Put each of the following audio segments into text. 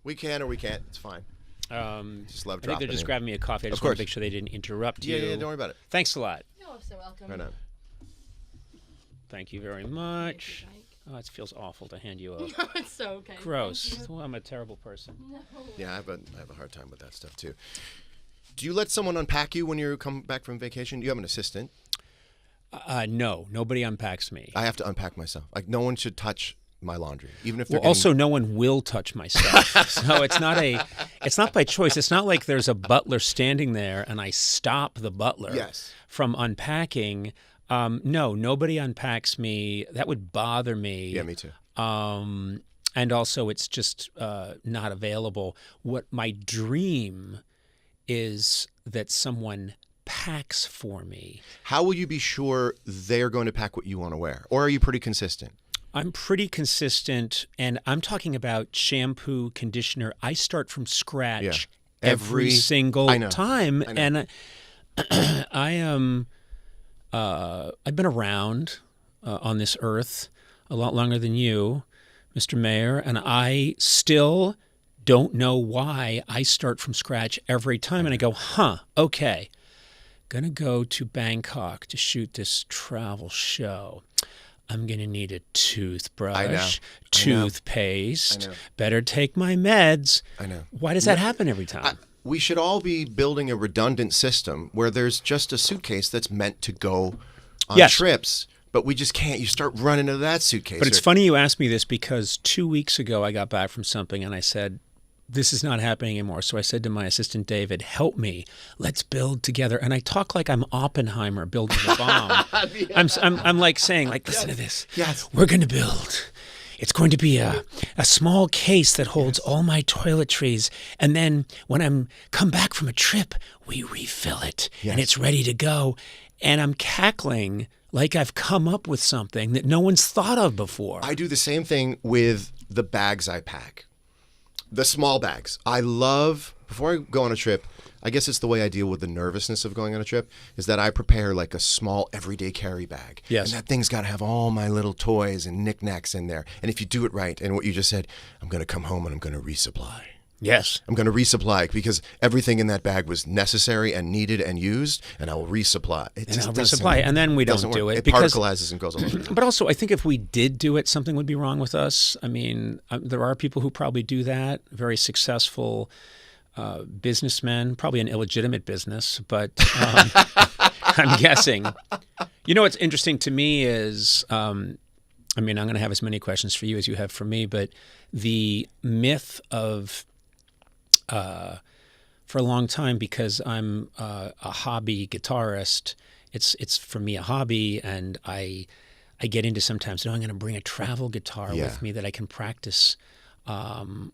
We can or we can't. It's fine. Just love I think dropping they're just in. grabbing me a coffee. I just want to make sure they didn't interrupt you. Yeah, don't worry about it. Thanks a lot. You're so welcome. Right on. Thank you very much. Oh, it feels awful to hand you a... No, it's so okay. Gross. Well, I'm a terrible person. No. Yeah, I have a hard time with that stuff, too. Do you let someone unpack you when you come back from vacation? Do you have an assistant? No, nobody unpacks me. I have to unpack myself. Like, no one should touch my laundry, even if they're also, no one will touch my stuff. So it's not by choice. It's not like there's a butler standing there and I stop the butler from unpacking. No, nobody unpacks me. That would bother me. Yeah, me too. And also, it's just not available. What my dream is that someone packs for me. How will you be sure they're going to pack what you want to wear? Or are you pretty consistent? I'm pretty consistent, and I'm talking about shampoo, conditioner. I start from scratch every single time. And I am, I've been around on this earth a lot longer than you, Mr. Mayor, and I still don't know why I start from scratch every time. And I go, okay, gonna go to Bangkok to shoot this travel show. I'm going to need a toothbrush, toothpaste, better take my meds. I know. Why does that happen every time? We should all be building a redundant system where there's just a suitcase that's meant to go on trips, but we just can't. You start running into that suitcase. But it's funny you asked me this because 2 weeks ago I got back from something and I said, this is not happening anymore. So I said to my assistant, David, help me. Let's build together. And I talk like I'm Oppenheimer building the bomb. I'm like saying, like, listen to this. Yes. We're going to build. It's going to be a small case that holds all my toiletries. And then when I'm come back from a trip, we refill it. And it's ready to go. And I'm cackling like I've come up with something that no one's thought of before. I do the same thing with the bags I pack. The small bags. I love, before I go on a trip, I guess it's the way I deal with the nervousness of going on a trip, is that I prepare like a small everyday carry bag. Yes. And that thing's got to have all my little toys and knickknacks in there. And if you do it right, and what you just said, I'm going to come home and I'm going to resupply. Yes. I'm going to resupply because everything in that bag was necessary and needed and used, and I will resupply. And then we don't do it. It particleizes and goes all over. But also, I think if we did do it, something would be wrong with us. I mean, there are people who probably do that, very successful businessmen, probably an illegitimate business, but I'm guessing. You know what's interesting to me is, I mean, I'm going to have as many questions for you as you have for me, but the myth of for a long time, because I'm a hobby guitarist, it's for me a hobby, and I get into sometimes, I'm going to bring a travel guitar with me that I can practice. And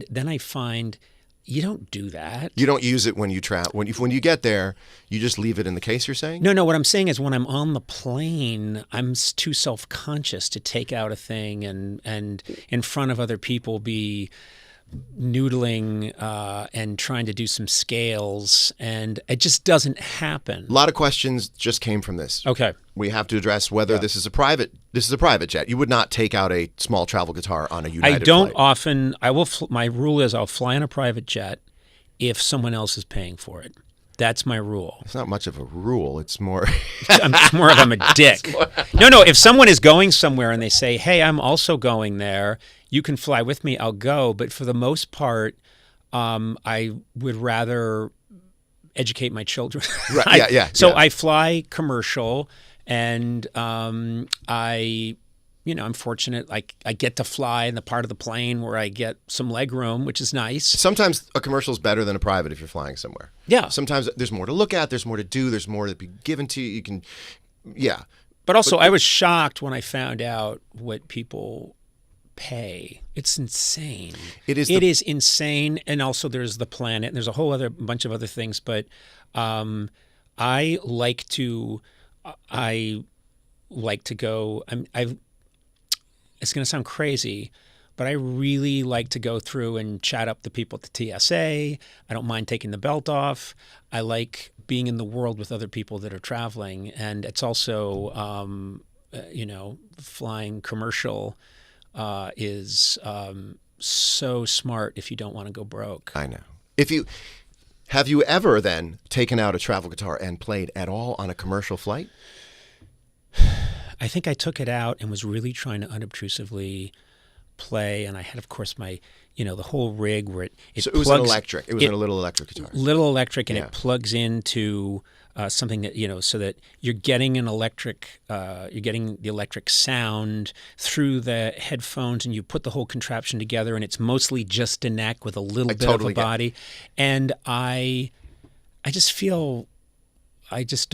then I find you don't do that. You don't use it when you travel. When you get there, you just leave it in the case, you're saying? No, what I'm saying is when I'm on the plane, I'm too self-conscious to take out a thing and in front of other people be noodling and trying to do some scales, and it just doesn't happen. A lot of questions just came from this. Okay. We have to address whether this is a private jet. You would not take out a small travel guitar on a United I don't flight. often. My rule is I'll fly on a private jet if someone else is paying for it. That's my rule. It's not much of a rule. It's more. It's more of I'm a dick. No. If someone is going somewhere and they say, "Hey, I'm also going there. You can fly with me. I'll go." But for the most part, I would rather educate my children. Right. Yeah. So I fly commercial, and I'm fortunate. Like I get to fly in the part of the plane where I get some leg room, which is nice. Sometimes a commercial is better than a private if you're flying somewhere. Yeah. Sometimes there's more to look at. There's more to do. There's more to be given to you. You can, But also, I was shocked when I found out what people pay. It's insane. It is insane. And also, there's the planet. And there's a whole other bunch of other things. But I like to go. It's going to sound crazy, but I really like to go through and chat up the people at the TSA. I don't mind taking the belt off. I like being in the world with other people that are traveling. And it's also, flying commercial is so smart if you don't want to go broke. I know. Have you ever then taken out a travel guitar and played at all on a commercial flight? I think I took it out and was really trying to unobtrusively play, and I had, of course, my, the whole rig where it so it was an electric. It was a little electric guitar. Little electric, and it plugs into something that, so that you're getting an electric, you're getting the electric sound through the headphones, and you put the whole contraption together, and it's mostly just a neck with a little bit of a body. And I just feel, it just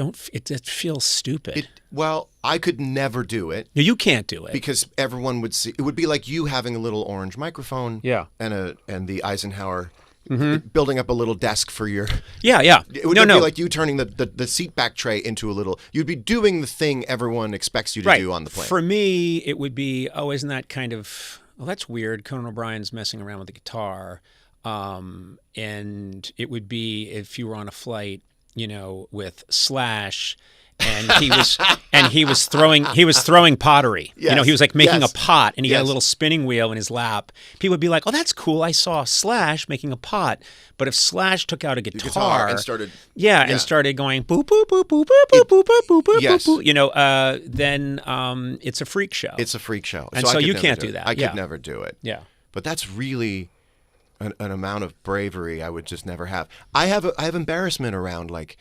feels stupid. Well, I could never do it. You can't do it. Because everyone would see. It would be like you having a little orange microphone and the Eisenhower building up a little desk for your... Yeah. It would be like you turning the seat back tray into a little... You'd be doing the thing everyone expects you to do on the plane. For me, it would be, isn't that kind of... Well, that's weird. Conan O'Brien's messing around with the guitar. And it would be if you were on a flight, with Slash... and he was throwing pottery. Yes. He was like making a pot, and he had a little spinning wheel in his lap. People would be like, "Oh, that's cool. I saw Slash making a pot." But if Slash took out a guitar and started and started going boop boop boop boop boop boop boop boop boop boop, then it's a freak show. It's a freak show, and so you can't do that. I could never do it. Yeah, but that's really an amount of bravery I would just never have. I have embarrassment around like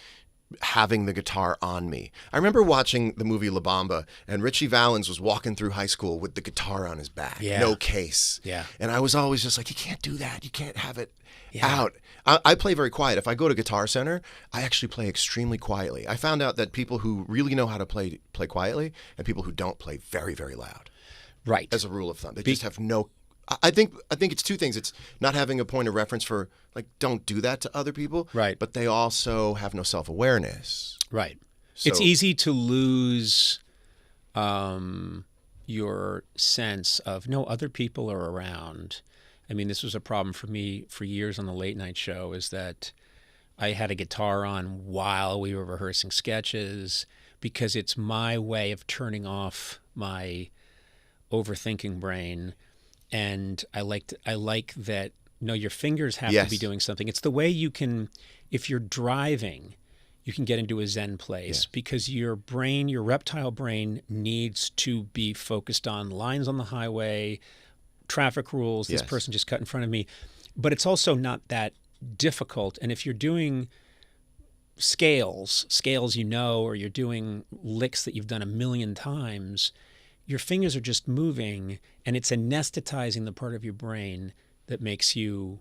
having the guitar on me. I remember watching the movie La Bamba, and Richie Valens was walking through high school with the guitar on his back, no case. Yeah. And I was always just like, you can't do that. You can't have it out. I play very quiet. If I go to Guitar Center, I actually play extremely quietly. I found out that people who really know how to play quietly and people who don't play very, very loud. Right. As a rule of thumb. They just have no... I think it's two things. It's not having a point of reference for, like, don't do that to other people. Right. But they also have no self-awareness. Right. So, it's easy to lose your sense of, no, other people are around. I mean, this was a problem for me for years on the late night show, is that I had a guitar on while we were rehearsing sketches because it's my way of turning off my overthinking brain. And I like that, your fingers have to be doing something. It's the way you can, if you're driving, you can get into a Zen place because your brain, your reptile brain, needs to be focused on lines on the highway, traffic rules, this person just cut in front of me. But it's also not that difficult. And if you're doing scales, or you're doing licks that you've done a million times, your fingers are just moving, and it's anesthetizing the part of your brain that makes you,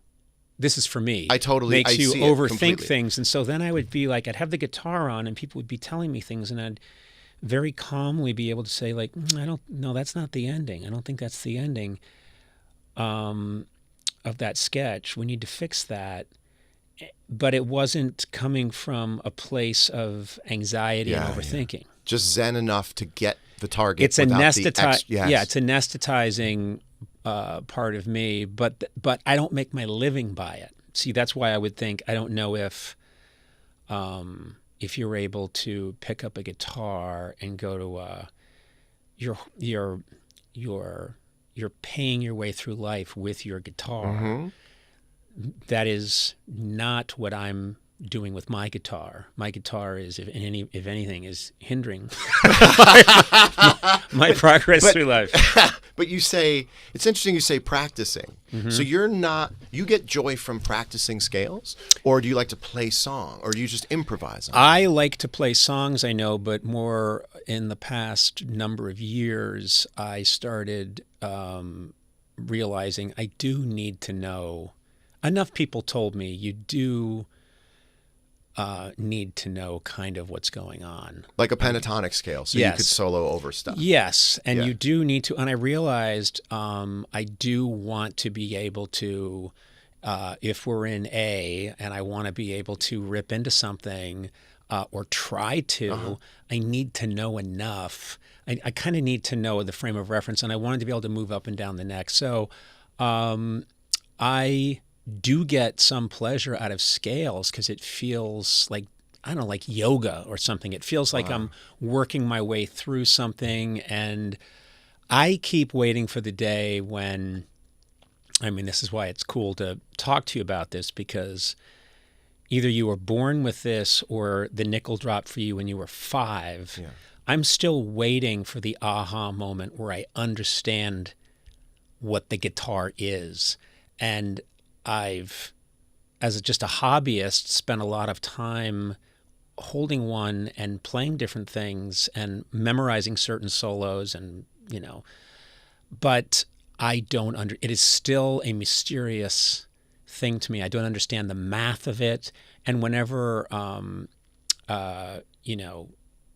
this is for me, makes you overthink things. And so then I would be like, I'd have the guitar on, and people would be telling me things, and I'd very calmly be able to say, like, no, that's not the ending. I don't think that's the ending of that sketch. We need to fix that. But it wasn't coming from a place of anxiety and overthinking. Just Zen enough to get the target. It's it's a anesthetizing part of me, but I don't make my living by it. See, that's why I would think, I don't know if you're able to pick up a guitar and go to you're paying your way through life with your guitar. Mm-hmm. That is not what I'm doing with my guitar. My guitar is, if anything, is hindering my progress through life. But you say, it's interesting you say practicing. Mm-hmm. So you get joy from practicing scales, or do you like to play song, or do you just improvise? I like to play songs, I know, but more in the past number of years, I started realizing I do need to know. Enough people told me you do need to know kind of what's going on. Like a pentatonic scale, so you could solo over stuff. Yes, and you do need to. And I realized I do want to be able to, if we're in A and I want to be able to rip into something or try to, I need to know enough. I kind of need to know the frame of reference, and I wanted to be able to move up and down the neck. So I do get some pleasure out of scales because it feels like, I don't know, like yoga or something. It feels like I'm working my way through something, and I keep waiting for the day when I mean, this is why it's cool to talk to you about this, because either you were born with this or the nickel dropped for you when you were 5. Yeah. I'm still waiting for the aha moment where I understand what the guitar is. And I've, as just a hobbyist, spent a lot of time holding one and playing different things and memorizing certain solos and, but I don't it is still a mysterious thing to me. I don't understand the math of it. And whenever,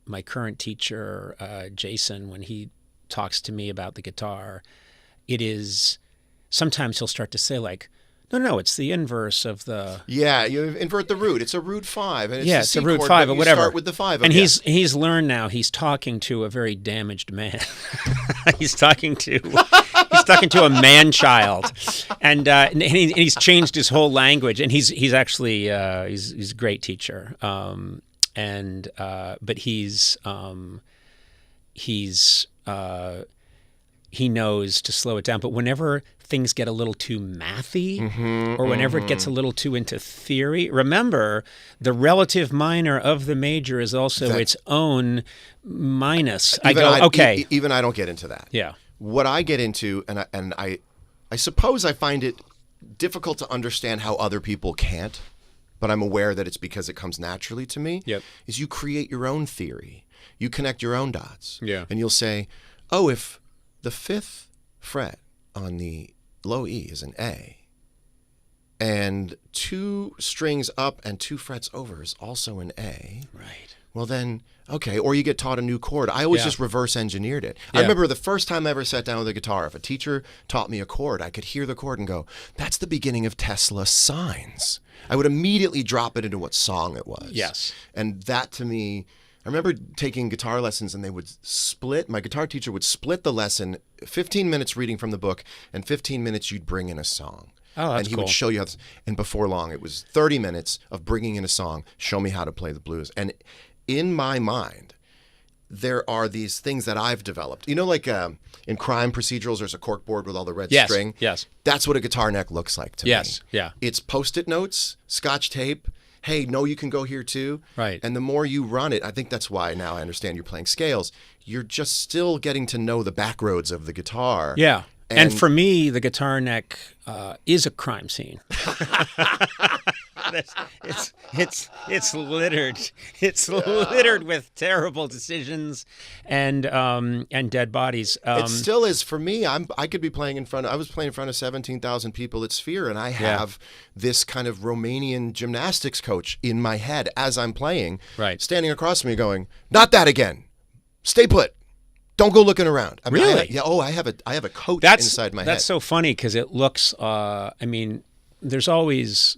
my current teacher, Jason, when he talks to me about the guitar, it is, sometimes he'll start to say like, no, it's the inverse of the... Yeah, you invert the root. It's a root 5. And it's a root 5 or whatever. Start with the 5. And he's learned now, he's talking to a very damaged man. he's talking to a man-child. And he's changed his whole language. And he's actually, he's a great teacher. But he knows to slow it down. But whenever things get a little too mathy, or whenever it gets a little too into theory, remember the relative minor of the major is also its own minus. Even I don't get into that. Yeah. What I get into, and I suppose I find it difficult to understand how other people can't, but I'm aware that it's because it comes naturally to me, is you create your own theory. You connect your own dots. Yeah. And you'll say, oh, if the 5th fret on the low E is an A, and 2 strings up and 2 frets over is also an A. Right. Well then, okay, or you get taught a new chord. I always just reverse engineered it. I remember the first time I ever sat down with a guitar, if a teacher taught me a chord, I could hear the chord and go, that's the beginning of Tesla's Signs. I would immediately drop it into what song it was. Yes. And that to me, I remember taking guitar lessons and they would split, my guitar teacher would split the lesson, 15 minutes reading from the book and 15 minutes you'd bring in a song. Oh, that's and he cool. would show you how, and before long it was 30 minutes of bringing in a song, show me how to play the blues. And in my mind, there are these things that I've developed. Like in crime procedurals, there's a corkboard with all the red string. Yes. That's what a guitar neck looks like to me. Yes. Yeah. It's Post-it notes, Scotch tape. Hey, no, you can go here too. Right. And the more you run it, I think that's why now I understand you're playing scales. You're just still getting to know the back roads of the guitar. Yeah. And for me, the guitar neck is a crime scene. It's littered. It's littered with terrible decisions and dead bodies. It still is for me. I could be playing in front. I was playing in front of 17,000 people at Sphere, and I have this kind of Romanian gymnastics coach in my head as I'm playing, standing across from me, going, "Not that again. Stay put. Don't go looking around." Really? I have a coach inside my head. That's so funny because it looks. There's always.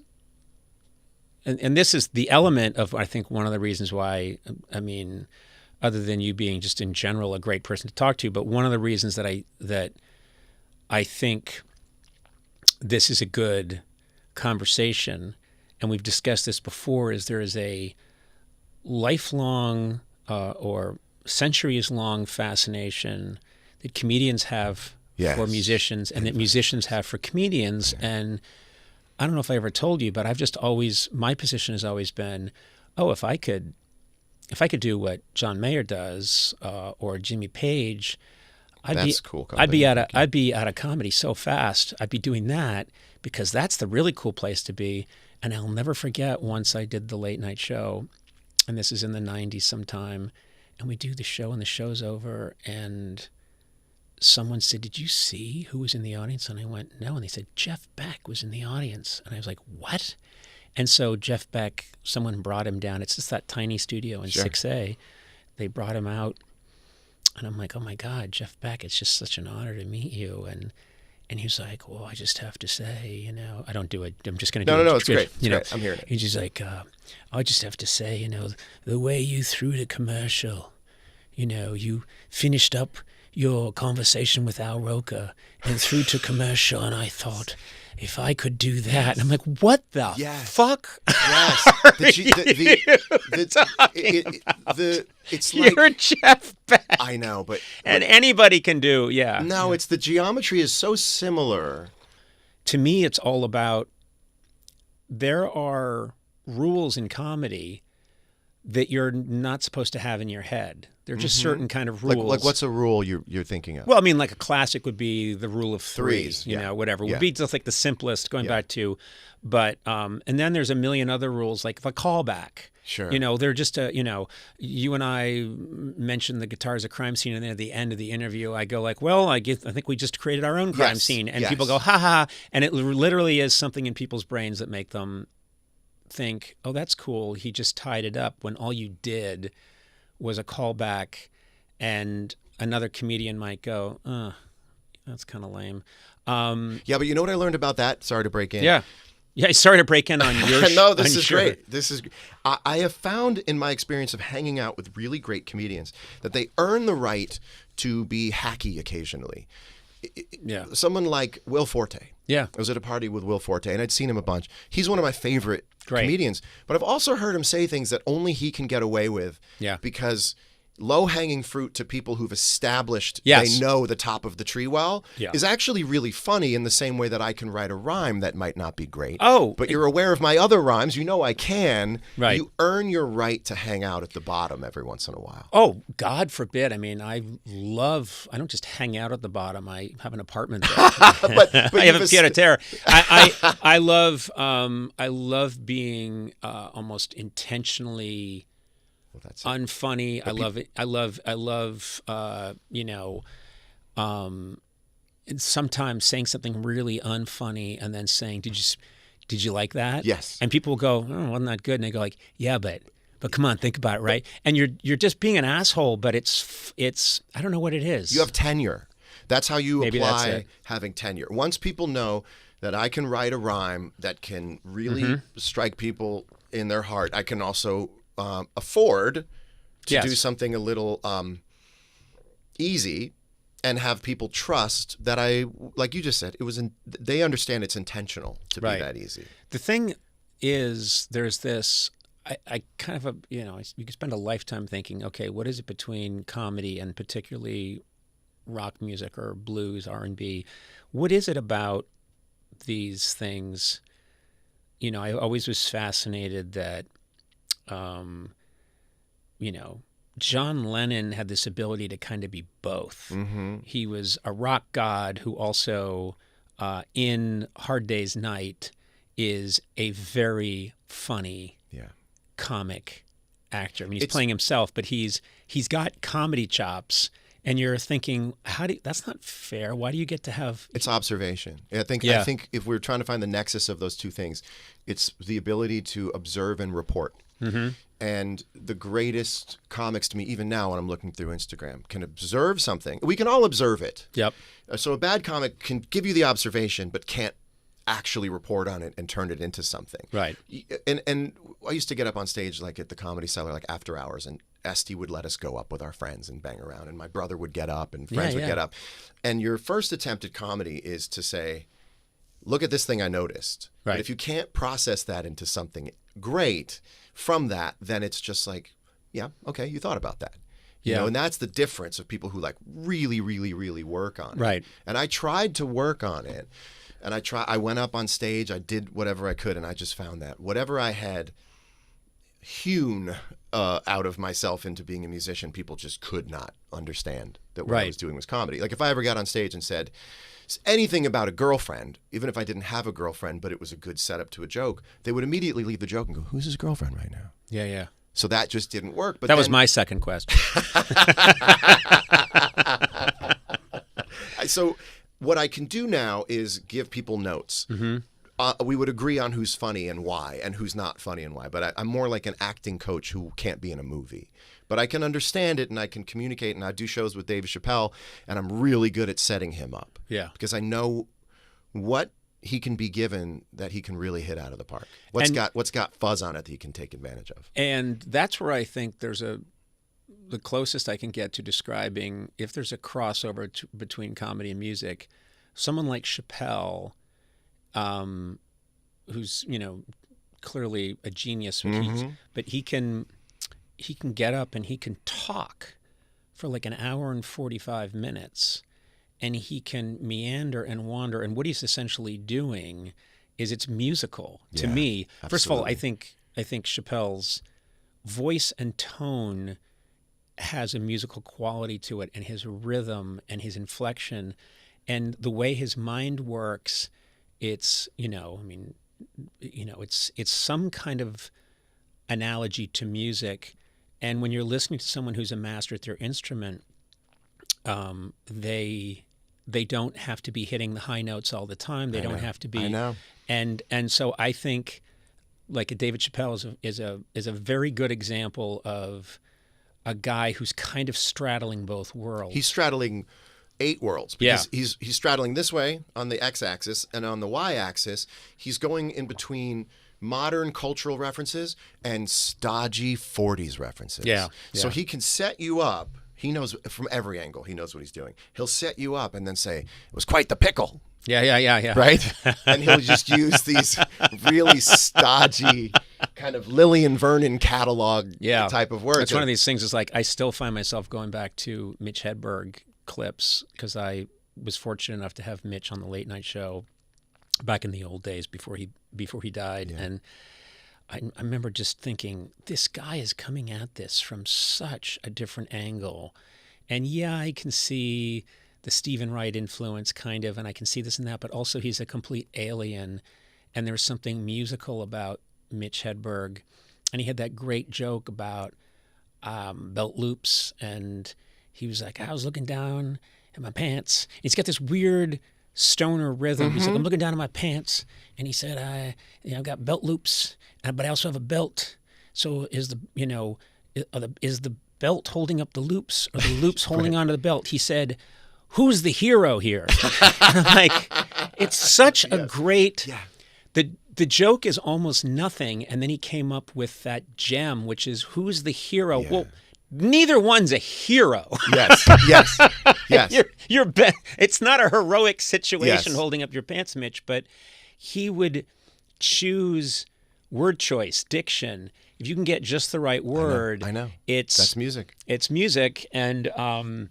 And this is the element of, I think, one of the reasons why, other than you being just in general a great person to talk to, but one of the reasons that I think this is a good conversation, and we've discussed this before, is there is a lifelong or centuries-long fascination that comedians have for musicians and that musicians have for comedians. And I don't know if I ever told you, but my position has always been, if I could do what John Mayer does or Jimmy Page, I'd be out of comedy so fast. I'd be doing that because that's the really cool place to be. And I'll never forget once I did the late night show, and this is in the 90s sometime, and we do the show and the show's over, and someone said, "Did you see who was in the audience?" And I went, "No." And they said, "Jeff Beck was in the audience." And I was like, "What?" And so Jeff Beck, someone brought him down. It's just that tiny studio in 6A. They brought him out. And I'm like, "Oh my God, Jeff Beck, it's just such an honor to meet you." And he was like, "Well, I just have to say, I don't do it. I'm just going to do it." No, it's great. It's great. I'm hearing it. He's just like, "I just have to say, the way you threw the commercial, you finished up your conversation with Al Roker and through to commercial, and I thought, if I could do that," and I'm like, "What the fuck?" Yes. It's like, you're Jeff Beck. I know, but anybody can do. Yeah. No, it's the geometry is so similar to me, it's all about, there are rules in comedy that you're not supposed to have in your head. They're just certain kind of rules. Like what's a rule you're thinking of? Well, I mean, like a classic would be the rule of threes, you know, whatever. Would be just like the simplest, going back to, but, and then there's a million other rules, like the callback. Sure. You know, they're just, you know, you and I mentioned the Guitars, a Crime Scene, and then at the end of the interview, I go like, well, I think we just created our own crime scene. And people go, ha ha. And it literally is something in people's brains that make them think, oh, that's cool. He just tied it up, when all you did was a callback. And another comedian might go, that's kind of lame. Yeah, but you know what I learned about that? Sorry to break in. Yeah, sorry to break in on your... No, this is great. I have found in my experience of hanging out with really great comedians that they earn the right to be hacky occasionally. Yeah. Someone like Will Forte. Yeah. I was at a party with Will Forte, and I'd seen him a bunch. He's one of my favorite comedians, but I've also heard him say things that only he can get away with because low-hanging fruit to people who've established they know the top of the tree well is actually really funny, in the same way that I can write a rhyme that might not be great. But you're aware of my other rhymes. You know I can. Right. You earn your right to hang out at the bottom every once in a while. Oh, God forbid. I mean, I don't just hang out at the bottom. I have an apartment there. but I have a pied-à-terre. I love being almost intentionally... Well, that's unfunny. I love it. I love, you know, sometimes saying something really unfunny and then saying, did you like that? Yes. And people will go, oh, wasn't that good? And they go like, yeah, but come on, think about it, right? And you're just being an asshole, but it's I don't know what it is. You have tenure. That's how you apply having tenure. Once people know that I can write a rhyme that can really strike people in their heart, I can also afford to do something a little easy and have people trust that I, like you just said, they understand it's intentional to be that easy. The thing is, there's this, I kind of, you know, you can spend a lifetime thinking, okay, what is it between comedy and particularly rock music or blues, R&B? What is it about these things? You know, I always was fascinated that you know, John Lennon had this ability to kind of be both. He was a rock god who also, in Hard Day's Night, is a very funny comic actor. I mean, he's playing himself, but he's got comedy chops. And you're thinking, that's not fair. Why do you get to have... It's observation. I think if we're trying to find the nexus of those two things, it's the ability to observe and report. And the greatest comics to me, even now when I'm looking through Instagram, can observe something. We can all observe it. Yep. So a bad comic can give you the observation, but can't actually report on it and turn it into something. Right. And I used to get up on stage like at the Comedy Cellar, like after hours, and Esty would let us go up with our friends and bang around, and my brother would get up and friends would get up. And your first attempt at comedy is to say, look at this thing I noticed. Right. But if you can't process that into something great from that, then it's just like, yeah, okay, you thought about that. You know, and that's the difference of people who like really, really, really work on it. Right. And I tried to work on it. And I went up on stage, I did whatever I could, and I just found that whatever I had hewn out of myself into being a musician, people just could not understand that what I was doing was comedy. Like if I ever got on stage and said anything about a girlfriend, even if I didn't have a girlfriend, but it was a good setup to a joke, they would immediately leave the joke and go, who's his girlfriend right now? Yeah, yeah. So that just didn't work. But that was my second question. So what I can do now is give people notes. We would agree on who's funny and why, and who's not funny and why. But I'm more like an acting coach who can't be in a movie. But I can understand it, and I can communicate, and I do shows with Dave Chappelle, and I'm really good at setting him up. Yeah. Because I know what he can be given that he can really hit out of the park. What's got fuzz on it that he can take advantage of. And that's where I think there's the closest I can get to describing if there's a crossover between comedy and music. Someone like Chappelle, who's, you know, clearly a genius, but he can get up and he can talk for like an hour and 45 minutes and he can meander and wander. And what he's essentially doing is it's musical to me. Absolutely. First of all, I think Chappelle's voice and tone has a musical quality to it, and his rhythm and his inflection and the way his mind works. It's, it's some kind of analogy to music. And when you're listening to someone who's a master at their instrument, they don't have to be hitting the high notes all the time. They don't have to be. I know. And so I think like David Chappelle is a very good example of a guy who's kind of straddling both worlds. He's straddling 8 worlds because he's straddling this way on the x-axis, and on the y-axis he's going in between modern cultural references and stodgy 40s references. So he can set you up. He knows from every angle. He knows what he's doing. He'll set you up and then say, "It was quite the pickle." Yeah. Right? And he'll just use these really stodgy kind of Lillian Vernon catalog type of words. It's one of these things. It's like I still find myself going back to Mitch Hedberg clips because I was fortunate enough to have Mitch on the late night show back in the old days before he died. And I remember just thinking, this guy is coming at this from such a different angle. And I can see the Stephen Wright influence kind of, and I can see this and that, but also he's a complete alien. And there's something musical about Mitch Hedberg. And he had that great joke about belt loops. And he was like, I was looking down at my pants. He's got this weird stoner rhythm. He's like, I'm looking down at my pants. And he said, I've got belt loops, but I also have a belt. So is the belt holding up the loops, or the loops holding onto the belt? He said, who's the hero here? I'm like, it's such a great... Yeah. The joke is almost nothing, and then he came up with that gem, which is, who's the hero? Yeah. Well, neither one's a hero. Yes. It's not a heroic situation holding up your pants, Mitch, but he would choose word choice, diction. If you can get just the right word, I know. That's music. It's music, and I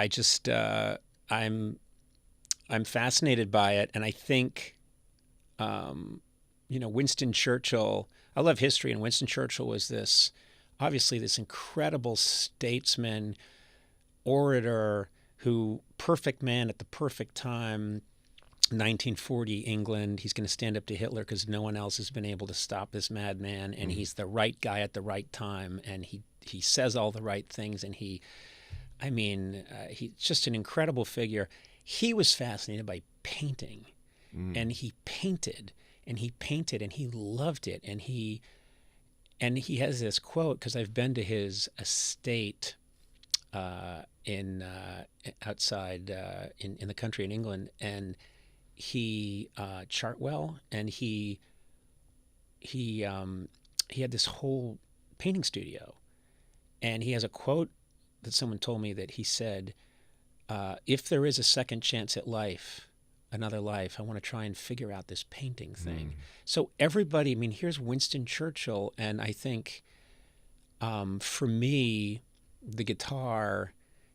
just I'm fascinated by it, and I think Winston Churchill. I love history, and Winston Churchill was this incredible statesman, orator, perfect man at the perfect time. 1940 England. He's going to stand up to Hitler because no one else has been able to stop this madman, and he's the right guy at the right time, and he says all the right things, and he's just an incredible figure. He was fascinated by painting, and he painted, and he loved it, and he has this quote, because I've been to his estate outside in the country in England, and he Chartwell, and he had this whole painting studio, and he has a quote that someone told me that he said, if there is a second chance at life, another life, I want to try and figure out this painting thing. So everybody, here's Winston Churchill, and I think for me, the guitar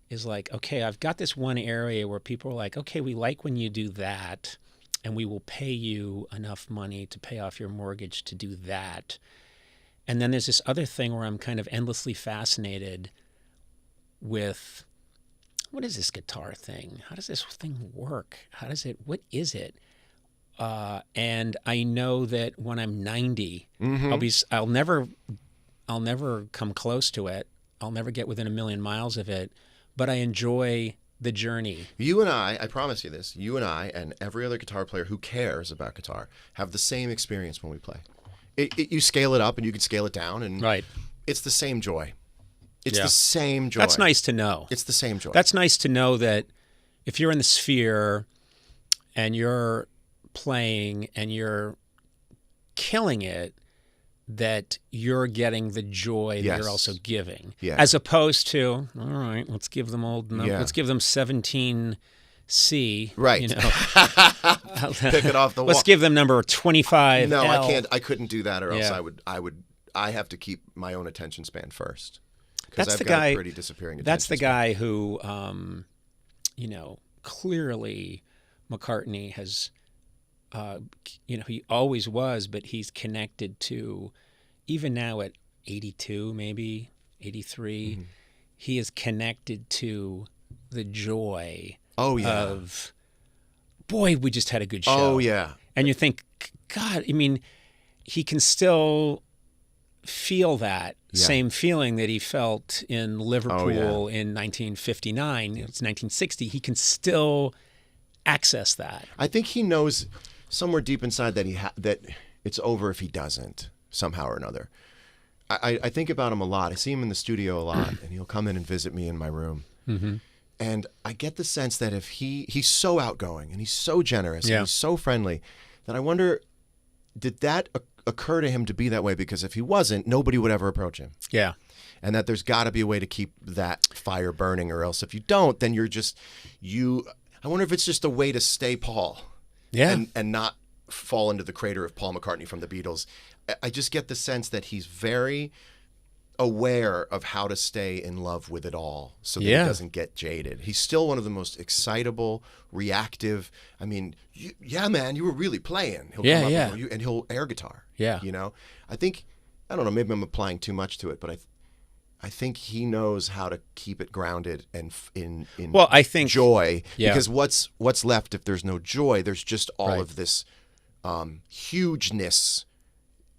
is like, okay, I've got this one area where people are like, okay, we like when you do that, and we will pay you enough money to pay off your mortgage to do that. And then there's this other thing where I'm kind of endlessly fascinated with, what is this guitar thing? How does this thing work? What is it? And I know that when I'm 90, I'll never come close to it. I'll never get within 1,000,000 miles of it, but I enjoy the journey. You and I promise you this, you and I and every other guitar player who cares about guitar have the same experience when we play. You scale it up and you can scale it down, and it's the same joy. It's the same joy. That's nice to know. It's the same joy. That's nice to know that if you're in the Sphere and you're playing and you're killing it, that you're getting the joy that you're also giving, as opposed to, all right, let's give them let's give them 17C, right? Pick it off the wall. Let's give them number 25. No, I can't. I couldn't do that, or else I have to keep my own attention span first. That's I've the got guy. A pretty disappearing attention that's the span. guy who, clearly McCartney has, he always was, but he's connected to, even now at 82, maybe 83, mm-hmm. he is connected to the joy of, boy, we just had a good show. Oh, yeah. And you think, God, I mean, he can still feel that same feeling that he felt in Liverpool in 1959. It's 1960. He can still access that. I think he knows somewhere deep inside that that it's over if he doesn't somehow or another. I think about him a lot. I see him in the studio a lot, and he'll come in and visit me in my room. Mm-hmm. And I get the sense that if he's so outgoing and he's so generous and he's so friendly that I wonder, did that occur to him to be that way? Because if he wasn't, nobody would ever approach him. Yeah. And that there's got to be a way to keep that fire burning, or else if you don't, then you're just I wonder if it's just a way to stay Paul. Yeah. And not fall into the crater of Paul McCartney from the Beatles. I just get the sense that he's very aware of how to stay in love with it all so that he doesn't get jaded. He's still one of the most excitable, reactive. I mean, man, you were really playing. He'll come up and he'll air guitar. Yeah. I think, I don't know, maybe I'm applying too much to it, but I think he knows how to keep it grounded and in I think joy. Because what's left if there's no joy? There's just all of this hugeness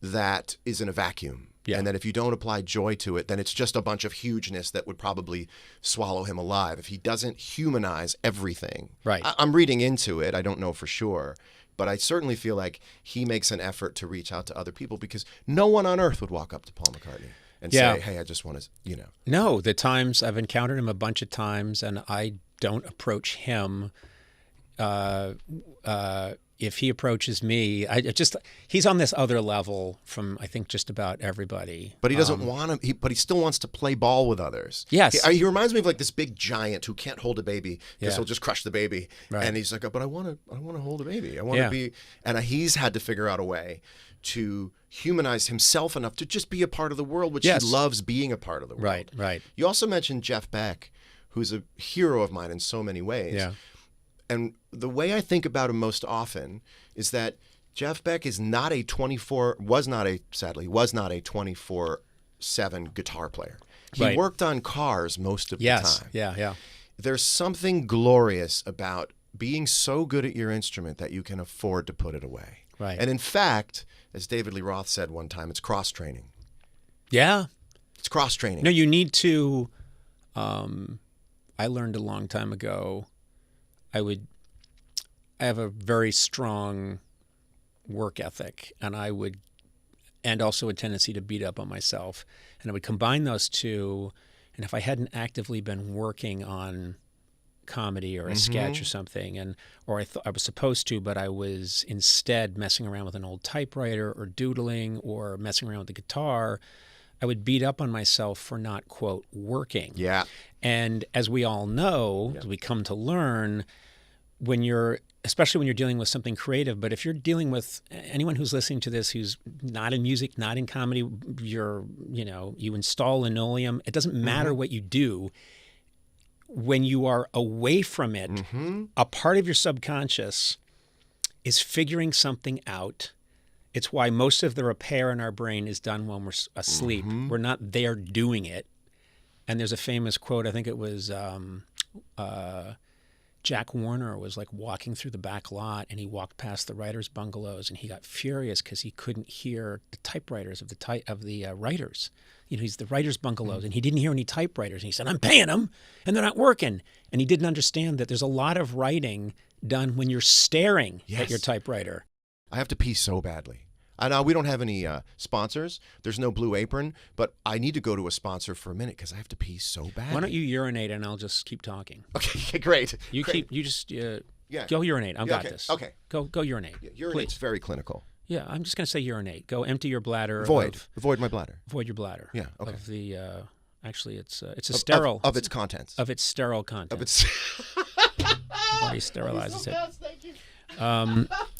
that is in a vacuum. Yeah. And then if you don't apply joy to it, then it's just a bunch of hugeness that would probably swallow him alive if he doesn't humanize everything. Right. I'm reading into it. I don't know for sure. But I certainly feel like he makes an effort to reach out to other people, because no one on earth would walk up to Paul McCartney and say, hey, I just want to, No, the times I've encountered him a bunch of times, and I don't approach him. If he approaches me, he's on this other level from, I think, just about everybody. But he doesn't want to, but he still wants to play ball with others. Yes. He reminds me of like this big giant who can't hold a baby because he'll just crush the baby. Right. And he's like, but I want to hold a baby. I want to be, and he's had to figure out a way to humanize himself enough to just be a part of the world, which he loves being a part of the world. Right. You also mentioned Jeff Beck, who's a hero of mine in so many ways. Yeah. And the way I think about him most often is that Jeff Beck was not a 24/7 guitar player. He worked on cars most of the time. Yeah. There's something glorious about being so good at your instrument that you can afford to put it away. Right. And in fact, as David Lee Roth said one time, it's cross-training. Yeah. It's cross-training. No, you need to, I learned a long time ago, I have a very strong work ethic, and also a tendency to beat up on myself. And I would combine those two, and if I hadn't actively been working on comedy or a sketch or something, or I was supposed to, but I was instead messing around with an old typewriter or doodling or messing around with the guitar, I would beat up on myself for not, quote, working. Yeah. And as we all know, as we come to learn, especially when you're dealing with something creative, but if you're dealing with anyone who's listening to this who's not in music, not in comedy, you install linoleum, it doesn't matter what you do. When you are away from it, a part of your subconscious is figuring something out. It's why most of the repair in our brain is done when we're asleep. We're not there doing it. And there's a famous quote, I think it was Jack Warner was like walking through the back lot, and he walked past the writers' bungalows, and he got furious because he couldn't hear the typewriters of the writers. He's the writers' bungalows, and he didn't hear any typewriters. And he said, "I'm paying them, and they're not working." And he didn't understand that there's a lot of writing done when you're staring at your typewriter. I have to pee so badly. I know we don't have any sponsors. There's no Blue Apron, but I need to go to a sponsor for a minute because I have to pee so bad. Why don't you urinate and I'll just keep talking? Okay, great. Go urinate. I've got this. Okay. Go urinate. Urinate's very clinical. Yeah, I'm just going to say urinate. Go empty your bladder. Void my bladder. Void your bladder. Yeah. Okay. Of the actually, it's a sterile of its contents. Of its sterile contents. Of its. Body sterilizes it. Thank you.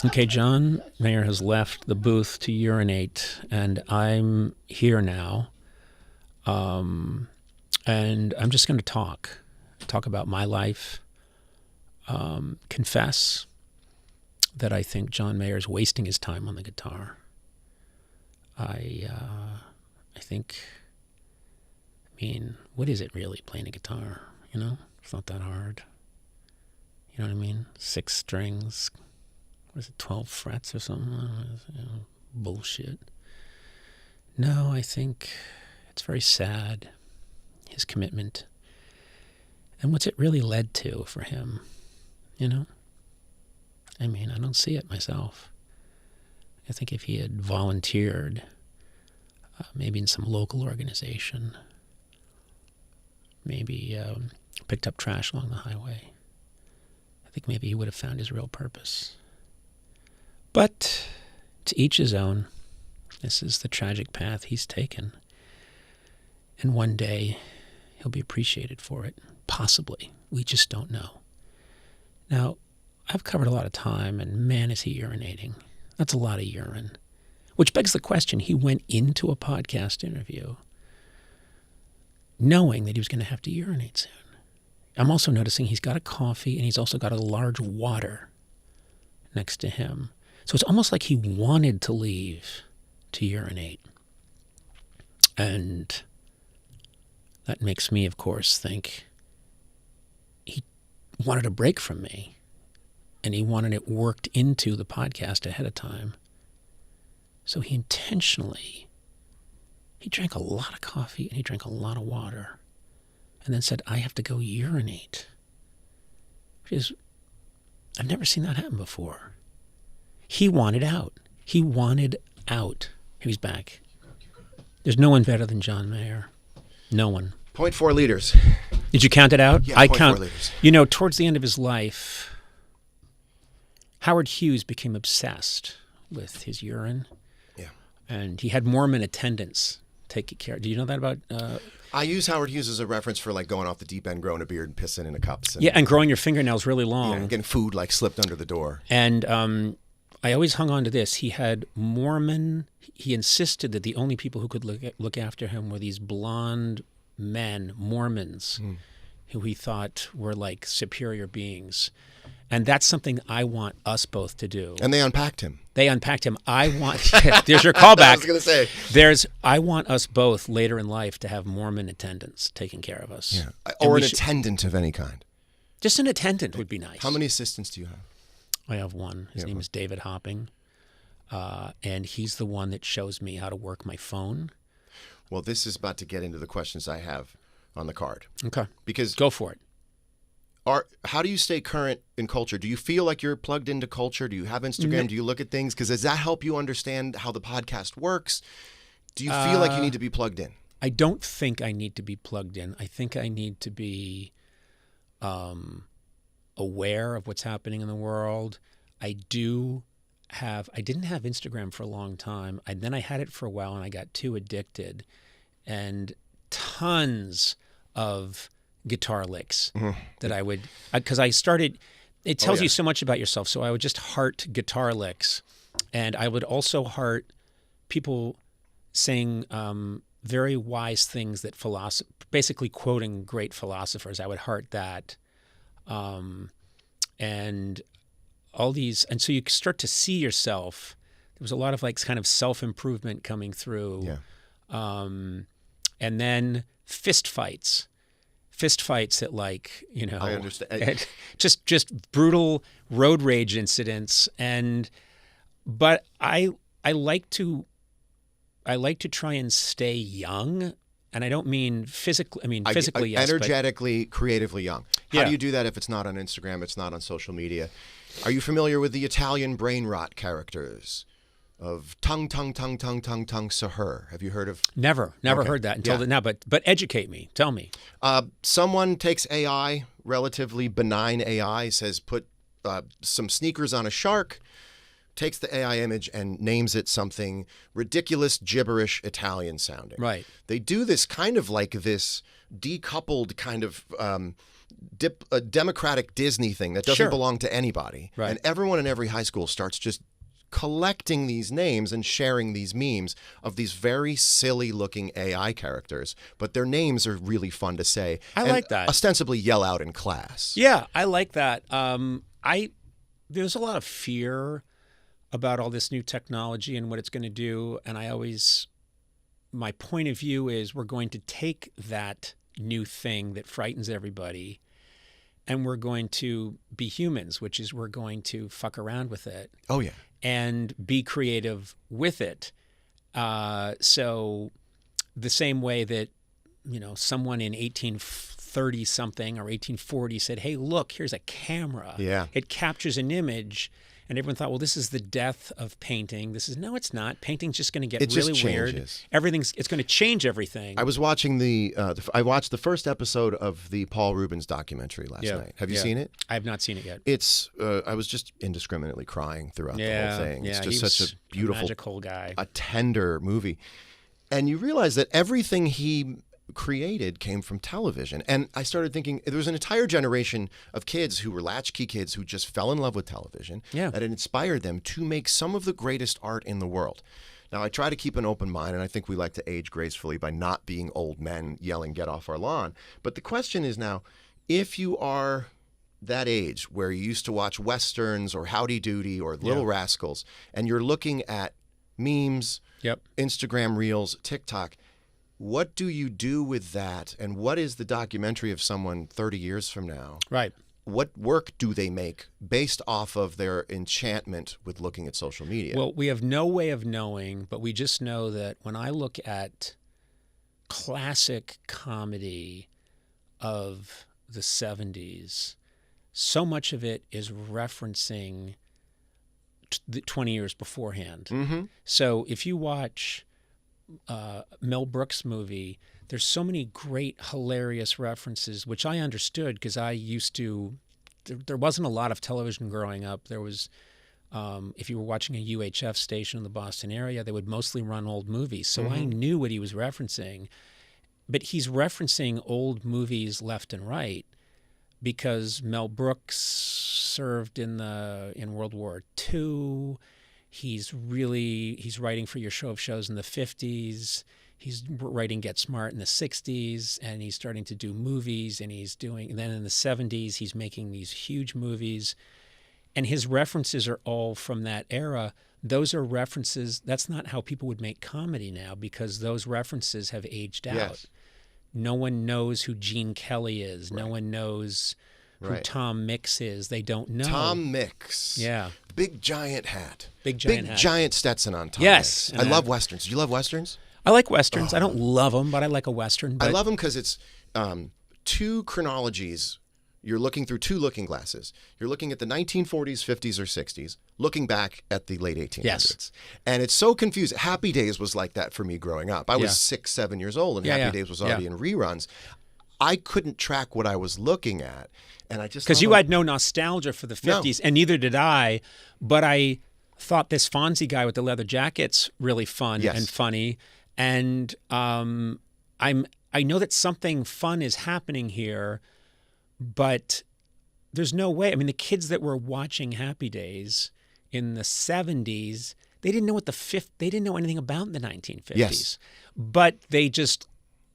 Okay, John Mayer has left the booth to urinate, and I'm here now. And I'm just going to talk about my life, confess that I think John Mayer is wasting his time on the guitar. I think, what is it really, playing a guitar? It's not that hard. You know what I mean? 6 strings. What is it, 12 frets or something? Bullshit. No, I think it's very sad, his commitment. And what's it really led to for him, I don't see it myself. I think if he had volunteered, maybe in some local organization, maybe picked up trash along the highway, I think maybe he would have found his real purpose. But to each his own. This is the tragic path he's taken. And one day he'll be appreciated for it. Possibly. We just don't know. Now, I've covered a lot of time, and man, is he urinating. That's a lot of urine. Which begs the question, he went into a podcast interview knowing that he was going to have to urinate soon. I'm also noticing he's got a coffee, and he's also got a large water next to him. So it's almost like he wanted to leave to urinate. And that makes me, of course, think he wanted a break from me, and he wanted it worked into the podcast ahead of time. So he drank a lot of coffee and he drank a lot of water, and then said, I have to go urinate. I've never seen that happen before. He wanted out. He wanted out. He's back. There's no one better than John Mayer. No one. 0.4 liters. Did you count it out? Yeah, I 0.4 count. liters. Towards the end of his life, Howard Hughes became obsessed with his urine. Yeah. And he had Mormon attendants take care. Do you know that about? I use Howard Hughes as a reference for going off the deep end, growing a beard, and pissing in a cups. And growing your fingernails really long. Yeah, getting food slipped under the door. And I always hung on to this. He had Mormon. He insisted that the only people who could look after him were these blonde men, Mormons, who he thought were like superior beings. And that's something I want us both to do. And they unpacked him. I want, there's your callback. I was going to say. I want us both later in life to have Mormon attendants taking care of us. Yeah. Or an attendant of any kind. Just an attendant would be nice. How many assistants do you have? I have one. His name is David Hopping. And he's the one that shows me how to work my phone. Well, this is about to get into the questions I have on the card. Okay. Because go for it. How do you stay current in culture? Do you feel like you're plugged into culture? Do you have Instagram? Do you look at things? Because does that help you understand how the podcast works? Do you feel like you need to be plugged in? I don't think I need to be plugged in. I think I need to be aware of what's happening in the world. I didn't have Instagram for a long time. Then I had it for a while, and I got too addicted. And tons of guitar licks that I would, because I started, it tells you so much about yourself. So I would just heart guitar licks, and I would also heart people saying very wise things that basically quoting great philosophers. I would heart that, and all these, and so you start to see yourself. There was a lot of kind of self-improvement coming through, and then fist fights at I understand. just brutal road rage incidents, but I like to try and stay young, and I don't mean physically. I mean physically, yes, energetically, creatively young. How do you do that if it's not on Instagram? It's not on social media. Are you familiar with the Italian brain rot characters of tongue, Sahur? Have you heard of? Never heard that until now. But educate me. Tell me. Someone takes AI, relatively benign AI, says put some sneakers on a shark, takes the AI image and names it something ridiculous, gibberish, Italian sounding. Right. They do this kind of like this decoupled kind of democratic Disney thing that doesn't belong to anybody. Right. And everyone in every high school starts just collecting these names and sharing these memes of these very silly-looking AI characters, but their names are really fun to say. I like that. Ostensibly yell out in class. Yeah, I like that. There's a lot of fear about all this new technology and what it's going to do, and my point of view is we're going to take that new thing that frightens everybody, and we're going to be humans, which is we're going to fuck around with it. Oh, yeah. And be creative with it. So the same way that, someone in 1830 something or 1840 said, hey, look, here's a camera. Yeah. It captures an image. And everyone thought, well, this is the death of painting. No, it's not. Painting's just going to get really weird. It's going to change everything. I was watching I watched the first episode of the Paul Rubens documentary last night. Have you seen it? I have not seen it yet. I was just indiscriminately crying throughout the whole thing. It's just such a beautiful, magical guy, a tender movie. And you realize that everything he created came from television. And I started thinking there was an entire generation of kids who were latchkey kids who just fell in love with television. Yeah. That it inspired them to make some of the greatest art in the world. Now, I try to keep an open mind, and I think we like to age gracefully by not being old men yelling, get off our lawn. But the question is now, if you are that age where you used to watch Westerns or Howdy Doody or Little Rascals, and you're looking at memes, Instagram Reels, TikTok, what do you do with that? And what is the documentary of someone 30 years from now? Right. What work do they make based off of their enchantment with looking at social media? Well, we have no way of knowing, but we just know that when I look at classic comedy of the 70s, so much of it is referencing 20 years beforehand. Mm-hmm. So if you watch Mel Brooks movie, there's so many great, hilarious references, which I understood because I used to. There wasn't a lot of television growing up. There was, if you were watching a UHF station in the Boston area, they would mostly run old movies. So I knew what he was referencing. But he's referencing old movies left and right because Mel Brooks served in World War II. He's writing for Your Show of Shows in the 50s. He's writing Get Smart in the 60s, and he's starting to do movies, and then in the 70s, he's making these huge movies. And his references are all from that era. Those are references. That's not how people would make comedy now because those references have aged out. Yes. No one knows who Gene Kelly is. Right. No one knows who Right. Tom Mix is. They don't know. Tom Mix. Yeah. Big giant hat. Big giant Stetson on Tom Yes. Mix. I love Westerns. Do you love Westerns? I like Westerns. I don't love them, but I like a Western. I love them because it's two chronologies. You're looking through two looking glasses. You're looking at the 1940s, 50s, or 60s, looking back at the late 1800s. Yes. And it's so confusing. Happy Days was like that for me growing up. I was 6, 7 years old, and Happy Days was already in reruns. I couldn't track what I was looking at. And I just because you had no nostalgia for the 50s, and neither did I. But I thought this Fonzie guy with the leather jacket's really fun and funny. And I know that something fun is happening here, but there's no way. I mean, the kids that were watching Happy Days in the 70s, they didn't know they didn't know anything about the 1950s. Yes. But they just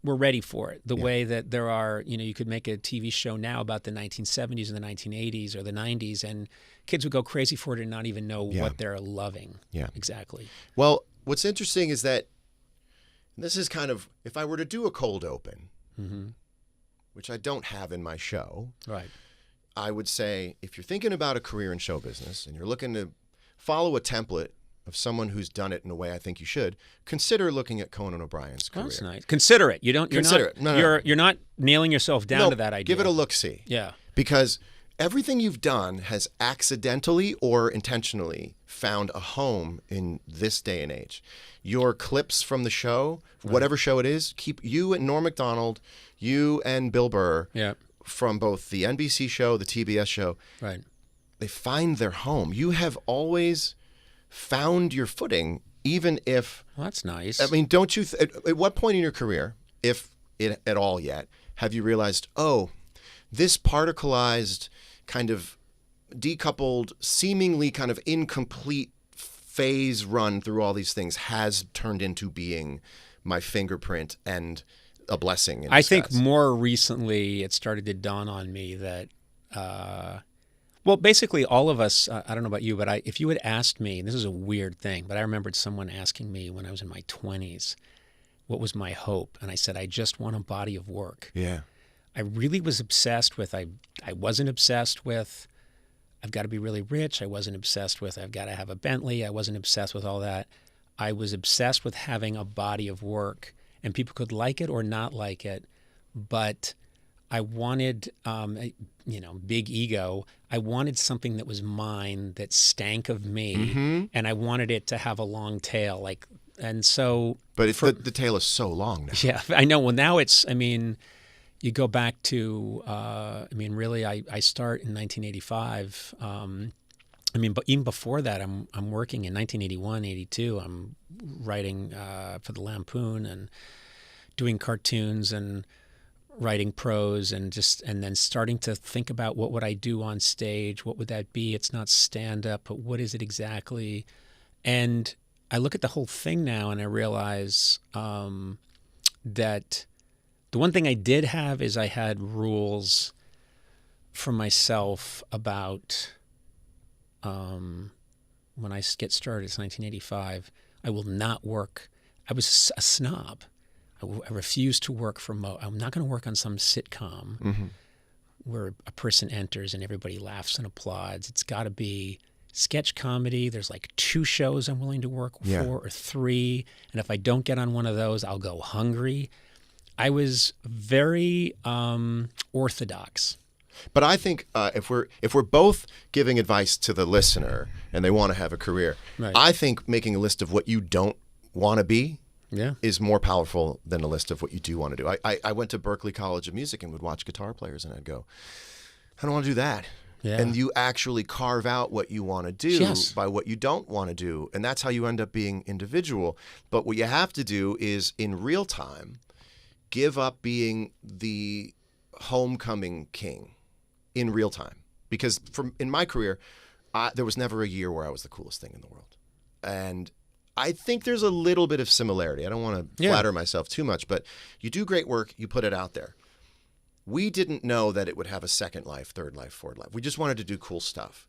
were ready for it. The way that there are, you could make a TV show now about the 1970s and the 1980s or the 90s, and kids would go crazy for it and not even know what they're loving. Yeah. Exactly. Well, what's interesting is that this is kind of, if I were to do a cold open, which I don't have in my show, right? I would say if you're thinking about a career in show business and you're looking to follow a template of someone who's done it in a way I think you should, consider looking at Conan O'Brien's career. That's nice. Consider it. You're not nailing yourself down to that idea. Give it a look-see. Yeah. Because everything you've done has accidentally or intentionally found a home in this day and age. Your clips from the show, whatever show it is, keep you and Norm Macdonald, you and Bill Burr, from both the NBC show, the TBS show, they find their home. You have always found your footing, even if... Well, that's nice. I mean, don't you... at what point in your career, if at all yet, have you realized, oh, this particleized, kind of decoupled, seemingly kind of incomplete phase run through all these things has turned into being my fingerprint and a blessing in I disguise. think more recently it started to dawn on me that, well, basically all of us, I don't know about you, but if you had asked me, and this is a weird thing, but I remembered someone asking me when I was in my 20s, what was my hope? And I said, I just want a body of work. Yeah. I really was obsessed with, I wasn't obsessed with, I've got to be really rich. I wasn't obsessed with, I've got to have a Bentley. I wasn't obsessed with all that. I was obsessed with having a body of work, and people could like it or not like it, but I wanted, big ego. I wanted something that was mine, that stank of me, and I wanted it to have a long tail, and so. But the tail is so long now. Yeah, I know. Well, now it's. I mean, you go back to. Really, I start in 1985. But even before that, I'm working in 1981, 82. I'm writing for the Lampoon and doing cartoons and writing prose and then starting to think about what would I do on stage? What would that be? It's not stand up, but what is it exactly? And I look at the whole thing now and I realize that the one thing I did have is I had rules for myself about when I get started, it's 1985, I will not work. I was a snob. I refuse to work for I'm not going to work on some sitcom where a person enters and everybody laughs and applauds. It's got to be sketch comedy. There's like 2 shows I'm willing to work for or 3. And if I don't get on one of those, I'll go hungry. I was very orthodox. But I think if we're both giving advice to the listener and they want to have a career, right. I think making a list of what you don't want to be is more powerful than a list of what you do want to do. I went to Berklee College of Music and would watch guitar players and I'd go, I don't want to do that. Yeah. And you actually carve out what you want to do by what you don't want to do. And that's how you end up being individual. But what you have to do is in real time, give up being the homecoming king in real time. Because in my career, there was never a year where I was the coolest thing in the world. And I think there's a little bit of similarity. I don't want to flatter myself too much, but you do great work, you put it out there. We didn't know that it would have a second life, third life, fourth life. We just wanted to do cool stuff.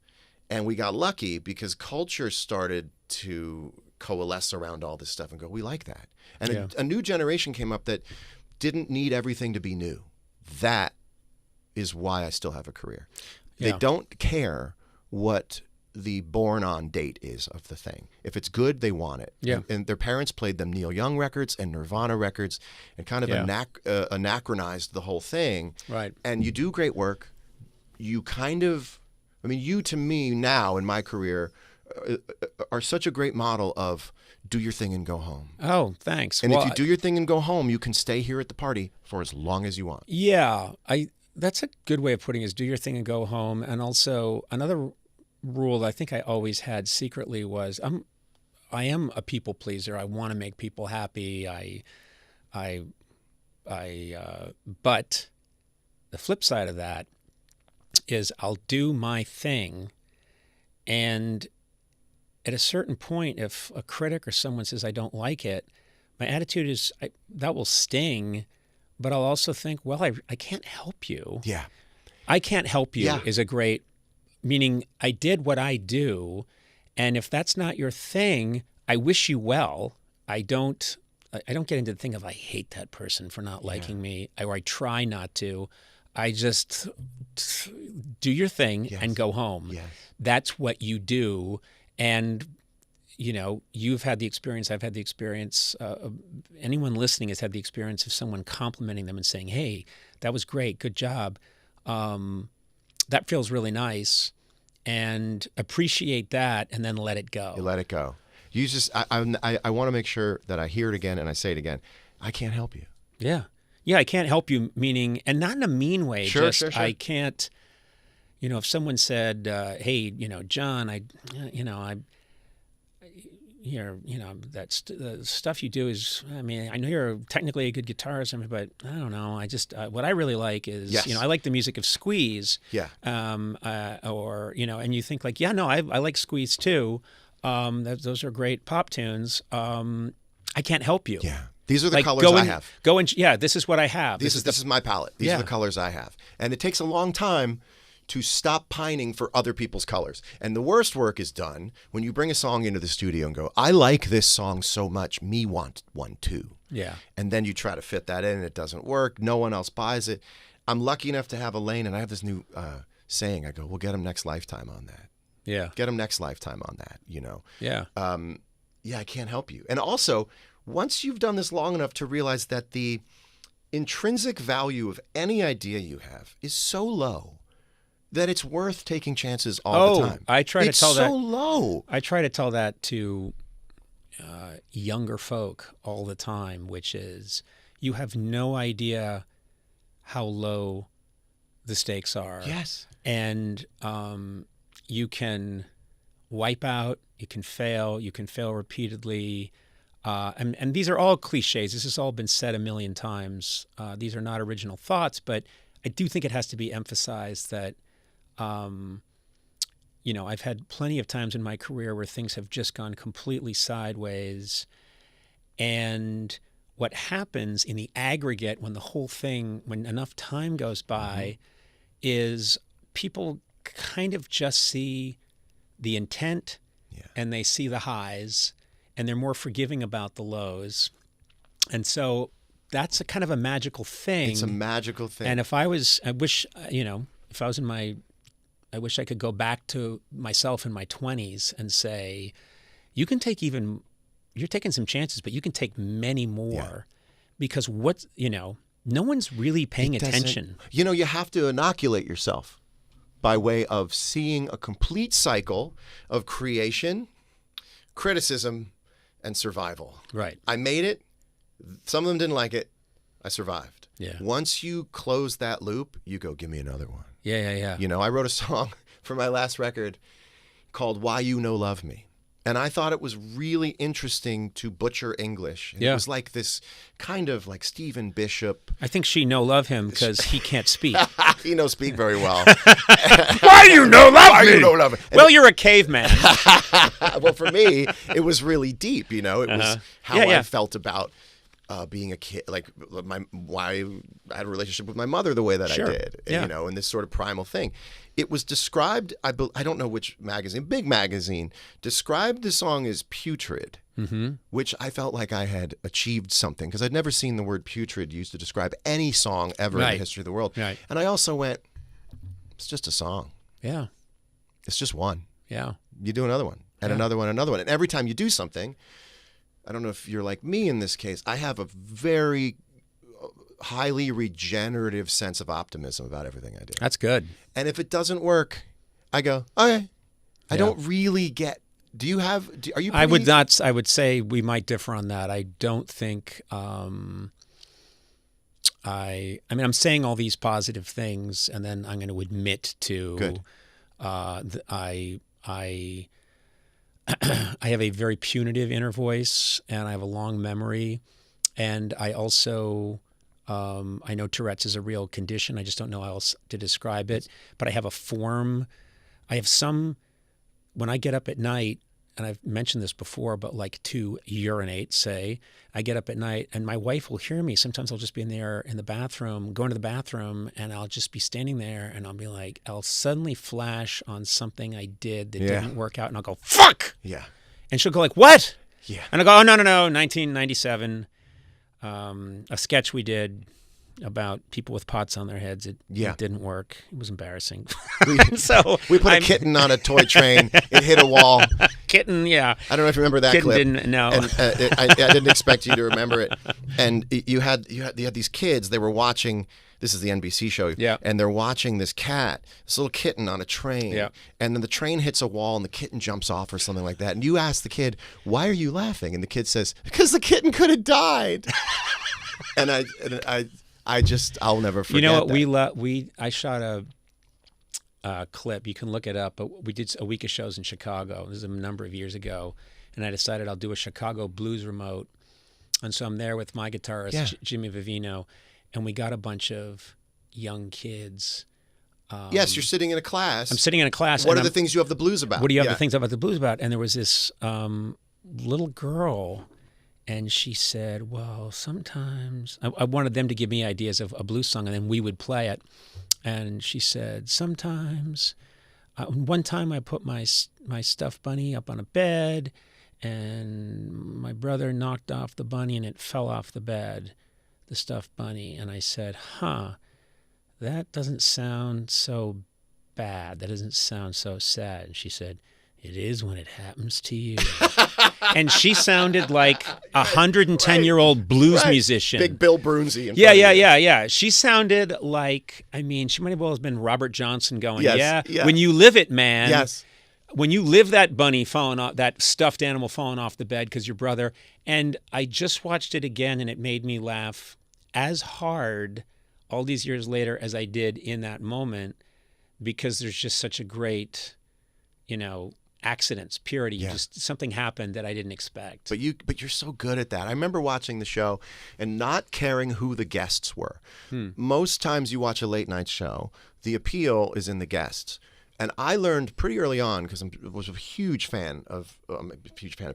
And we got lucky because culture started to coalesce around all this stuff and go, we like that. And a new generation came up that didn't need everything to be new. That is why I still have a career. Yeah. They don't care what the born on date is of the thing. If it's good, they want it. Yeah. And their parents played them Neil Young records and Nirvana records and kind of anachronized the whole thing. Right. And you do great work. You kind of, you to me now in my career are such a great model of do your thing and go home. Oh, thanks. And if you do your thing and go home, you can stay here at the party for as long as you want. Yeah. That's a good way of putting it, is do your thing and go home. And also another rule that I think I always had secretly was I am a people pleaser. I want to make people happy. But the flip side of that is I'll do my thing, and at a certain point, if a critic or someone says I don't like it, my attitude is that will sting, but I'll also think, well, I can't help you. Yeah. I can't help you is a great, meaning I did what I do, and if that's not your thing, I wish you well. I don't get into the thing of I hate that person for not liking me, or I try not to. I just do your thing and go home. Yes. That's what you do. And, you've had the experience, I've had the experience, anyone listening has had the experience of someone complimenting them and saying, hey, that was great, good job. That feels really nice. And appreciate that and then let it go. You let it go. You just, I want to make sure that I hear it again and I say it again. I can't help you. Yeah. Yeah, I can't help you, meaning, and not in a mean way. Sure. I can't, if someone said, hey, John, the stuff you do is, I know you're technically a good guitarist, but I don't know. I just, what I really like is, I like the music of Squeeze. Yeah. And you think like, I like Squeeze too. Those are great pop tunes. I can't help you. Yeah. These are the colors I have. This is what I have. This is my palette. These are the colors I have. And it takes a long time to stop pining for other people's colors. And the worst work is done when you bring a song into the studio and go, I like this song so much, me want one too. Yeah. And then you try to fit that in and it doesn't work. No one else buys it. I'm lucky enough to have a lane, and I have this new saying. I go, we'll get them next lifetime on that. Yeah. Get them next lifetime on that, you know. Yeah. I can't help you. And also, once you've done this long enough to realize that the intrinsic value of any idea you have is so low that it's worth taking chances all the time. I try to tell that. It's so low. I try to tell that to younger folk all the time, which is you have no idea how low the stakes are. Yes. And you can wipe out, you can fail repeatedly. And these are all cliches. This has all been said a million times. These are not original thoughts, but I do think it has to be emphasized that, I've had plenty of times in my career where things have just gone completely sideways. And what happens in the aggregate when enough time goes by, is people kind of just see the intent and they see the highs, and they're more forgiving about the lows. And so that's a kind of a magical thing. It's a magical thing. And I wish I could go back to myself in my 20s and say, you're taking some chances, but you can take many more, because no one's really paying attention. You have to inoculate yourself by way of seeing a complete cycle of creation, criticism, and survival. Right. I made it. Some of them didn't like it. I survived. Yeah. Once you close that loop, you go, give me another one. Yeah. I wrote a song for my last record called Why You No Love Me. And I thought it was really interesting to butcher English. And it was like this kind of like Stephen Bishop. I think she no love him because he can't speak. He no speak very well. Why you no love me? Why you no love me? Well, you're a caveman. Well, for me, it was really deep. It was how I felt about being a kid, like why I had a relationship with my mother the way that I did, and this sort of primal thing. It was described, I don't know which magazine, big magazine, described the song as putrid, which I felt like I had achieved something, because I'd never seen the word putrid used to describe any song ever in the history of the world. Right. And I also went, it's just a song. Yeah. It's just one. Yeah. You do another one, and another one, another one. And every time you do something, I don't know if you're like me in this case, I have a very highly regenerative sense of optimism about everything I do. That's good. And if it doesn't work, I go, okay. I don't really get. Are you pretty... I would not. I would say we might differ on that. I don't think. I'm saying all these positive things, and then I'm going to admit to. Good. I have a very punitive inner voice, and I have a long memory, and I also. I know Tourette's is a real condition. I just don't know how else to describe it. But I have a form. When I get up at night, and I've mentioned this before, but like to urinate, say, I get up at night and my wife will hear me. Sometimes I'll just be in the bathroom, going to the bathroom, and I'll just be standing there and I'll be like, I'll suddenly flash on something I did that didn't work out, and I'll go, fuck! Yeah. And she'll go like, what? Yeah. And I'll go, oh, no, 1997. A sketch we did about people with pots on their heads. It didn't work. It was embarrassing. So we put a kitten on a toy train. It hit a wall. Kitten, yeah. I don't know if you remember that kitten clip. Didn't, no. And, I didn't expect you to remember it. And you had these kids. They were watching. This is the NBC show. Yeah. And they're watching this little kitten on a train. Yeah. And then the train hits a wall and the kitten jumps off or something like that. And you ask the kid, why are you laughing? And the kid says, because the kitten could have died. And I'll never forget. You know what? That. I shot a clip. You can look it up. But we did a week of shows in Chicago. This is a number of years ago. And I decided I'll do a Chicago blues remote. And so I'm there with my guitarist, Jimmy Vivino. And we got a bunch of young kids Yes, you're sitting in a class. I'm sitting in a class. What are the things you have the blues about? What do you have the things about the blues about? And there was this little girl, and she said, well, sometimes I wanted them to give me ideas of a blues song, and then we would play it. And she said, sometimes, one time I put my stuffed bunny up on a bed, and my brother knocked off the bunny, and it fell off the bed, the stuffed bunny. And I said, that doesn't sound so bad. That doesn't sound so sad. And she said, it is when it happens to you. And she sounded like a 110-year-old blues musician. Big Bill Brunzi. Yeah. She sounded like, I mean, she might as well have been Robert Johnson going, yeah. When you live it, man. Yes. When you live that bunny falling off, that stuffed animal falling off the bed because your brother. And I just watched it again, and it made me laugh as hard all these years later as I did in that moment, because there's just such a great, accidents, purity. Yeah. Just something happened that I didn't expect. But you're so good at that. I remember watching the show and not caring who the guests were. Most times you watch a late night show, the appeal is in the guests. And I learned pretty early on, because I was a huge fan of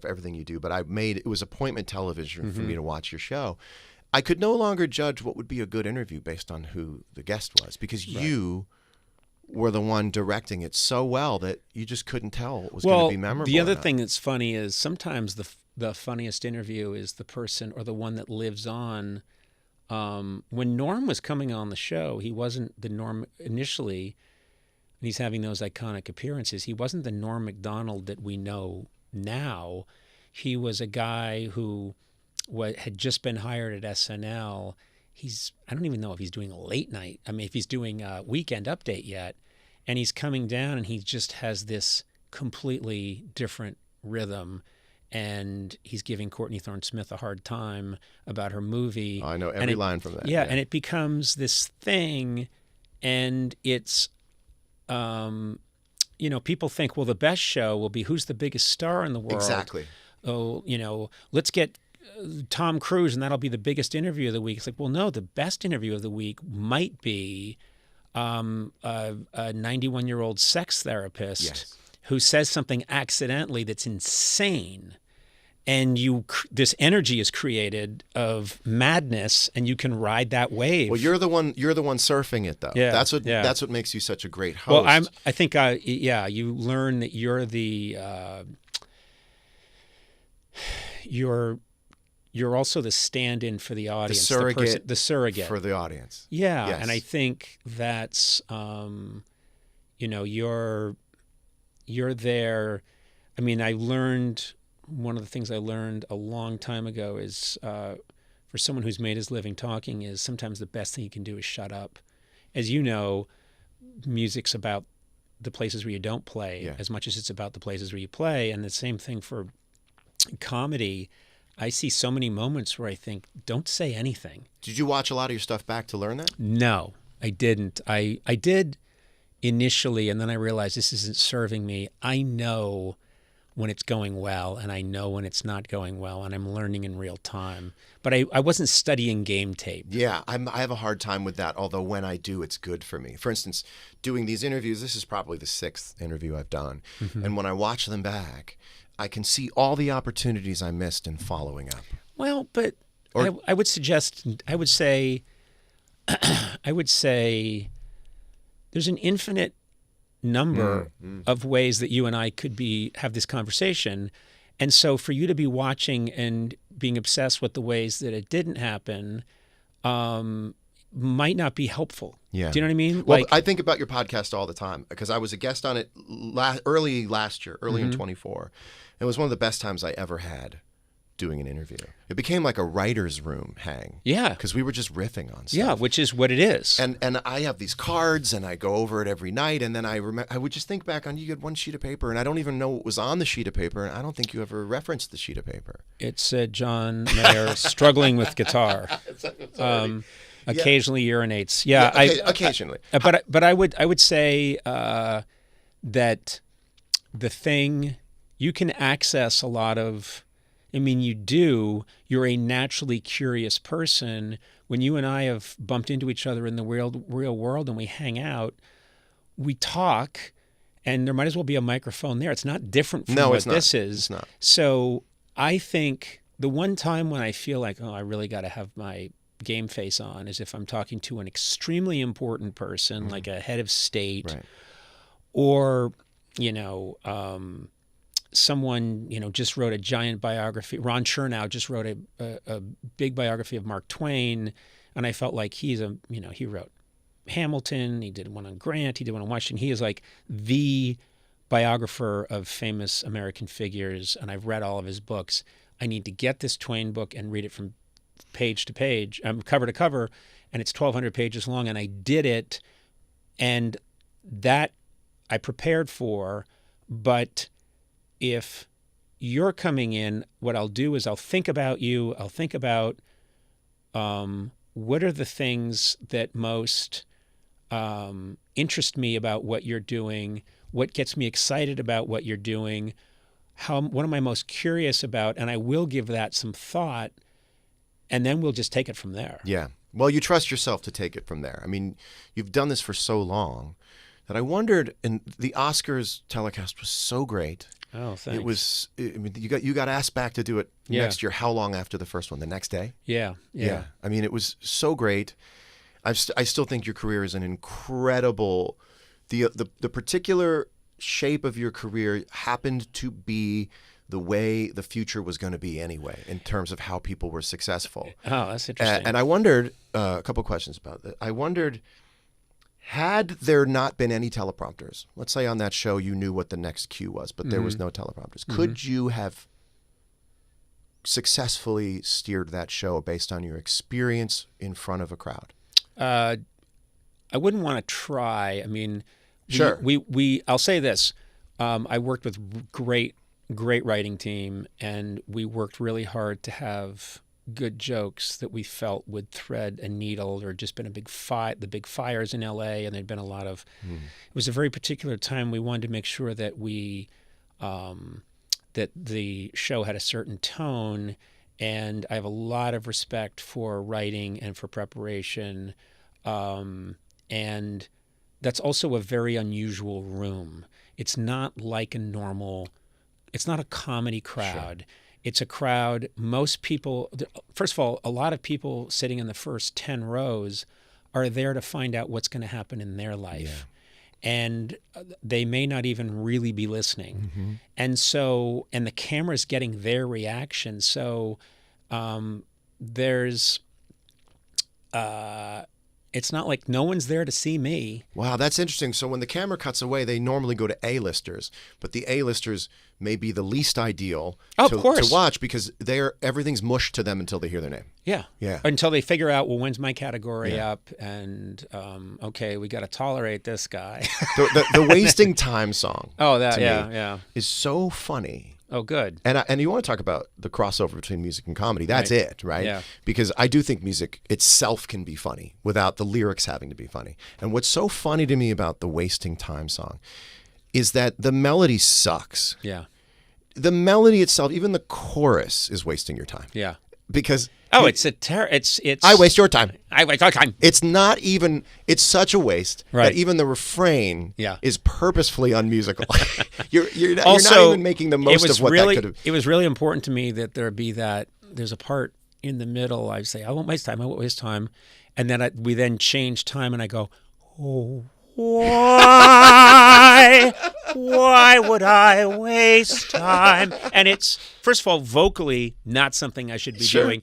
everything you do, but it was appointment television for me to watch your show. I could no longer judge what would be a good interview based on who the guest was, because you were the one directing it so well that you just couldn't tell it was going to be memorable. The other thing that's funny is sometimes the funniest interview is the person or the one that lives on. When Norm was coming on the show, he wasn't the Norm initially, and he's having those iconic appearances. He wasn't the Norm Macdonald that we know now. He was a guy who had just been hired at SNL. I don't even know if he's doing a late night. I mean, if he's doing a Weekend Update yet. And he's coming down, and he just has this completely different rhythm. And he's giving Courtney Thorne-Smith a hard time about her movie. I know every line from that. Yeah, and it becomes this thing, and it's, people think, well, the best show will be who's the biggest star in the world. Exactly. Oh, let's get Tom Cruise, and that'll be the biggest interview of the week. It's like, well, no, the best interview of the week might be a 91-year-old sex therapist who says something accidentally that's insane, and this energy is created of madness, and you can ride that wave. Well, you're the one surfing it, though. Yeah, that's what makes you such a great host. Well, I think you learn that you're the you're also the stand-in for the audience, the surrogate for the audience. Yeah, yes. And I think that's you're there. I mean, one of the things I learned a long time ago is for someone who's made his living talking is sometimes the best thing you can do is shut up. As you know, music's about the places where you don't play as much as it's about the places where you play, and the same thing for comedy. I see so many moments where I think, don't say anything. Did you watch a lot of your stuff back to learn that? No, I didn't. I did initially, and then I realized this isn't serving me. I know when it's going well, and I know when it's not going well, and I'm learning in real time. But I wasn't studying game tape. Yeah, I have a hard time with that, although when I do, it's good for me. For instance, doing these interviews, this is probably the 6th interview I've done, and when I watch them back, I can see all the opportunities I missed in following up. Well, but I would say there's an infinite number of ways that you and I could have this conversation. And so for you to be watching and being obsessed with the ways that it didn't happen might not be helpful. Yeah. Do you know what I mean? Well, I think about your podcast all the time because I was a guest on it early last year, in 24. It was one of the best times I ever had doing an interview. It became like a writer's room hang. Yeah. Because we were just riffing on stuff. Yeah, which is what it is. And I have these cards, and I go over it every night, and then I would just think back on, you had one sheet of paper, and I don't even know what was on the sheet of paper, and I don't think you ever referenced the sheet of paper. It said John Mayer struggling with guitar. Occasionally urinates. Yeah, occasionally. But I would say that the thing you can access a lot of. I mean, you're a naturally curious person. When you and I have bumped into each other in the real world and we hang out, we talk, and there might as well be a microphone there. It's not different from what this is. It's not. So I think the one time when I feel like, I really got to have my game face on is if I'm talking to an extremely important person, like a head of state, or, someone, just wrote a giant biography. Ron Chernow just wrote a big biography of Mark Twain, and I felt like he wrote Hamilton, he did one on Grant, he did one on Washington. He is like the biographer of famous American figures, and I've read all of his books. I need to get this Twain book and read it from page to page, cover to cover, and it's 1,200 pages long, and I did it, and that I prepared for, but if you're coming in, what I'll do is I'll think about you, I'll think about what are the things that most interest me about what you're doing, what gets me excited about what you're doing, what am I most curious about, and I will give that some thought, and then we'll just take it from there. Yeah. Well, you trust yourself to take it from there. I mean, you've done this for so long that I wondered, and the Oscars telecast was so great. Oh, thanks. It was. I mean, you got asked back to do it next year. How long after the first one? The next day? Yeah. I mean, it was so great. I still think your career is an incredible. The particular shape of your career happened to be the way the future was going to be anyway, in terms of how people were successful. Oh, that's interesting. And I wondered a couple of questions about that. I wondered, had there not been any teleprompters, let's say on that show you knew what the next cue was, but there was no teleprompters, could you have successfully steered that show based on your experience in front of a crowd? I wouldn't want to try. I mean, sure. I'll say this. I worked with great writing team, and we worked really hard to have good jokes that we felt would thread a needle. There had just been the big fires in LA, and there'd been a lot of, it was a very particular time. We wanted to make sure that that the show had a certain tone, and I have a lot of respect for writing and for preparation. And that's also a very unusual room. It's not like it's not a comedy crowd. Sure. It's a crowd, most people, first of all, a lot of people sitting in the first 10 rows are there to find out what's going to happen in their life. Yeah. And they may not even really be listening. And the camera's getting their reaction. So it's not like no one's there to see me. Wow, that's interesting. So when the camera cuts away, they normally go to A-listers, but the A-listers may be the least ideal to watch because everything's mush to them until they hear their name. Yeah. Until they figure out, well, when's my category up? And okay, we got to tolerate this guy. the wasting time song. Oh, that is so funny. Oh, good. And you want to talk about the crossover between music and comedy. That's it, right? Yeah. Because I do think music itself can be funny without the lyrics having to be funny. And what's so funny to me about the Wasting Time song is that the melody sucks. Yeah. The melody itself, even the chorus, is wasting your time. Yeah. Because it's I waste your time. I waste your time. It's not even. It's such a waste that even the refrain is purposefully unmusical. you're not even making the most of what that could have. It was really important to me that there be that. There's a part in the middle. I say, I won't waste time. I won't waste time, and then we then change time, and I go, oh, why would I waste time? And it's, first of all, vocally not something I should be doing.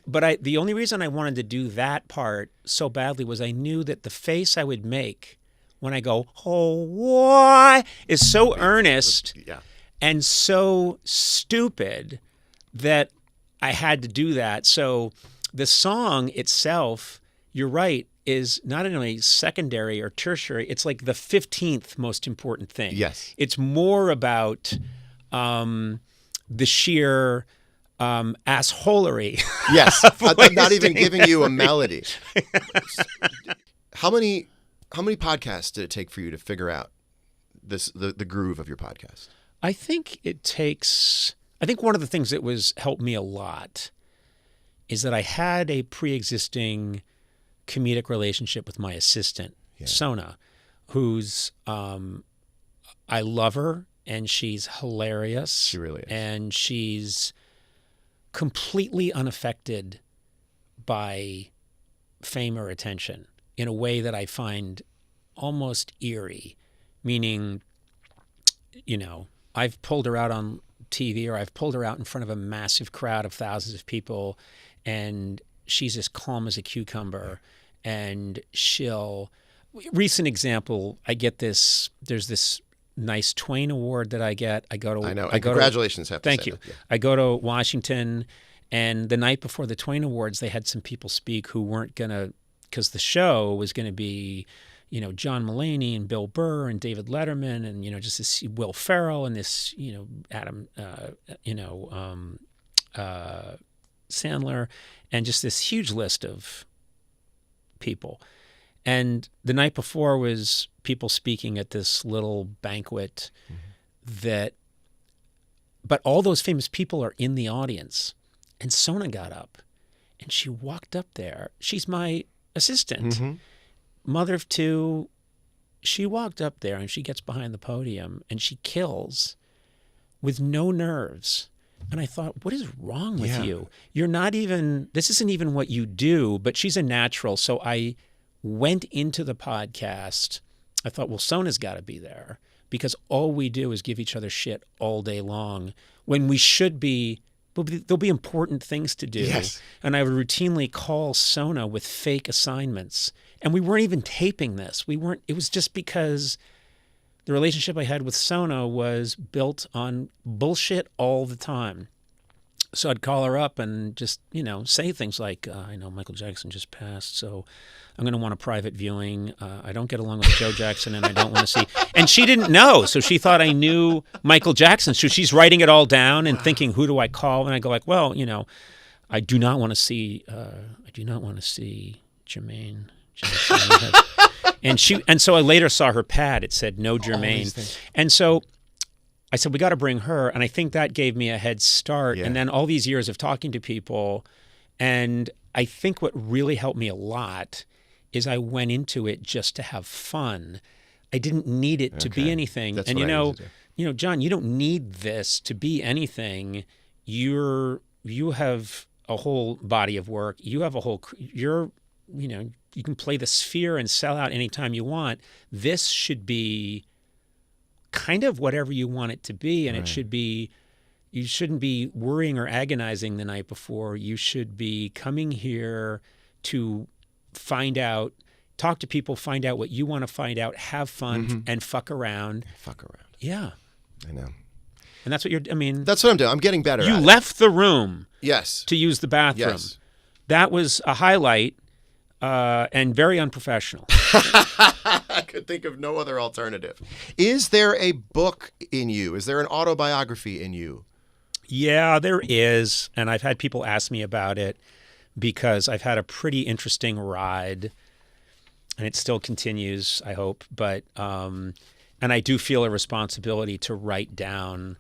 But the only reason I wanted to do that part so badly was I knew that the face I would make when I go, oh, why, is so earnest and so stupid that I had to do that. So the song itself, you're right, is not only secondary or tertiary, it's like the 15th most important thing. Yes. It's more about the sheer assholery. Yes. I'm not even giving you a melody. How many podcasts did it take for you to figure out the groove of your podcast? I think one of the things that helped me a lot is that I had a pre-existing comedic relationship with my assistant, Sona. who's I love her, and she's hilarious. She really is. And she's completely unaffected by fame or attention in a way that I find almost eerie, meaning, I've pulled her out on TV, or I've pulled her out in front of a massive crowd of thousands of people, and she's as calm as a cucumber. And recent example, I get there's this nice Twain Award that I get. I know. Congratulations. Thank you. Yeah. I go to Washington, and the night before the Twain Awards, they had some people speak who weren't because the show was going to be, John Mulaney and Bill Burr and David Letterman and, just this Will Ferrell and this, Adam, Sandler, and just this huge list of people. And the night before was people speaking at this little banquet but all those famous people are in the audience. And Sona got up and she walked up there. She's my assistant, mother of two. She walked up there and she gets behind the podium and she kills with no nerves. And I thought, what is wrong with you? You're not even, this isn't even what you do, but she's a natural. So I went into the podcast. I thought, well, Sona's got to be there because all we do is give each other shit all day long when we should be, there'll be important things to do. Yes. And I would routinely call Sona with fake assignments. And we weren't even taping this. It was just because the relationship I had with Sona was built on bullshit all the time. So I'd call her up and just, say things like, I know Michael Jackson just passed, so I'm going to want a private viewing. I don't get along with Joe Jackson, and I don't want to see. And she didn't know, so she thought I knew Michael Jackson. So she's writing it all down and thinking, who do I call? And I go like, well, I do not want to see Jermaine Jackson. And so I later saw her pad. It said no Jermaine. And so I said, we got to bring her. And I think that gave me a head start. Yeah. And then all these years of talking to people. And I think what really helped me a lot is I went into it just to have fun. I didn't need it to be anything. That's and what John, you don't need this to be anything. You have a whole body of work. You have you can play the Sphere and sell out anytime you want. This should be kind of whatever you want it to be, and it should be, you shouldn't be worrying or agonizing the night before. You should be coming here to find out, talk to people, find out what you want to find out, have fun, and fuck around. Yeah. I know. And that's what that's what I'm doing. I'm getting better. You left the room. Yes. To use the bathroom. Yes. That was a highlight. And very unprofessional. I could think of no other alternative. Is there a book in you? Is there an autobiography in you? Yeah, there is. And I've had people ask me about it because I've had a pretty interesting ride. And it still continues, I hope. But and I do feel a responsibility to write down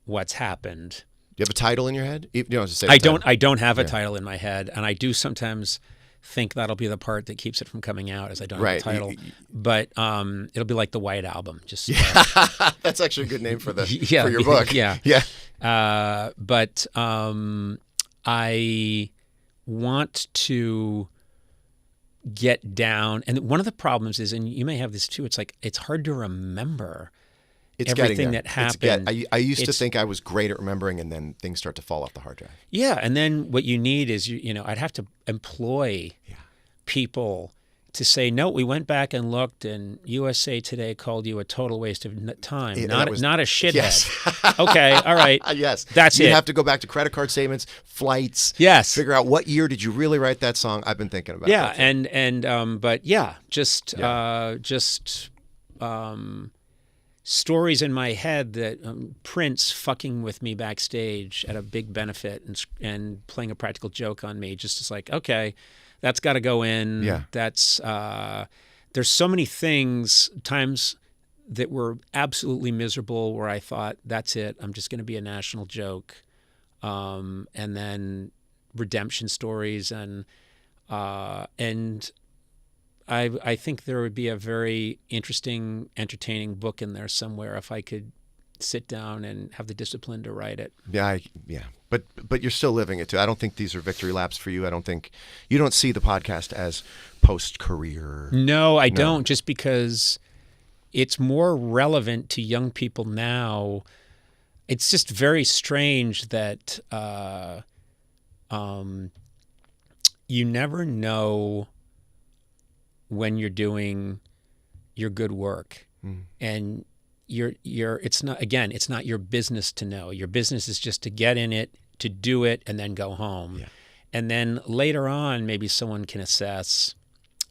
what's happened. Do you have a title in your head? You don't have to say I don't have a title in my head. And I do sometimes think that'll be the part that keeps it from coming out, as I don't have a title. But it'll be like the White Album. Just that's actually a good name for for your book. Yeah. But I want to get down, and one of the problems is, and you may have this too, it's like it's hard to remember everything that happened. I used to think I was great at remembering, and then things start to fall off the hard drive. Yeah, and then what you need is I'd have to employ people to say, no, we went back and looked, and USA Today called you a total waste of time, not a shithead. Yes. Okay, all right. Yes, that's it. You have to go back to credit card statements, flights. Yes. Figure out what year did you really write that song. I've been thinking about. Yeah, that. But yeah, just stories in my head that Prince fucking with me backstage at a big benefit and playing a practical joke on me, just as like, okay, that's got to go in. Yeah. That's there's so many times that were absolutely miserable where I thought, that's it, I'm just going to be a national joke. And then redemption stories and I think there would be a very interesting, entertaining book in there somewhere if I could sit down and have the discipline to write it. Yeah. But you're still living it too. I don't think these are victory laps for you. I don't think you don't see the podcast as post-career. No, I don't, just because it's more relevant to young people now. It's just very strange that you never know when you're doing your good work, and it's not your business to know. Your business is just to get in it, to do it, and then go home. Yeah. And then later on, maybe someone can assess.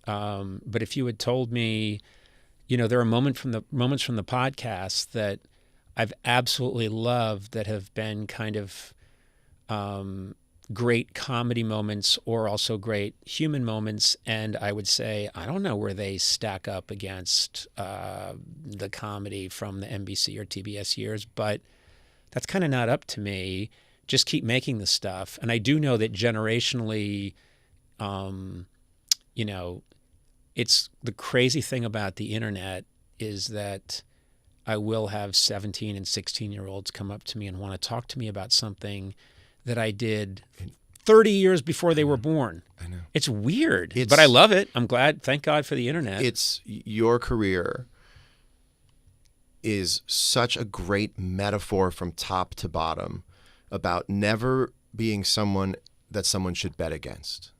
But if you had told me, there are moments from the podcast that I've absolutely loved that have been kind of great comedy moments or also great human moments, and I would say I don't know where they stack up against the comedy from the NBC or TBS years, but that's kind of not up to me. Just keep making the stuff. And I do know that generationally, it's the crazy thing about the internet is that I will have 17 and 16-year-olds come up to me and want to talk to me about something that I did 30 years before they were born. I know. It's weird, but I love it. I'm glad. Thank God for the internet. It's your career is such a great metaphor from top to bottom about never being someone that someone should bet against.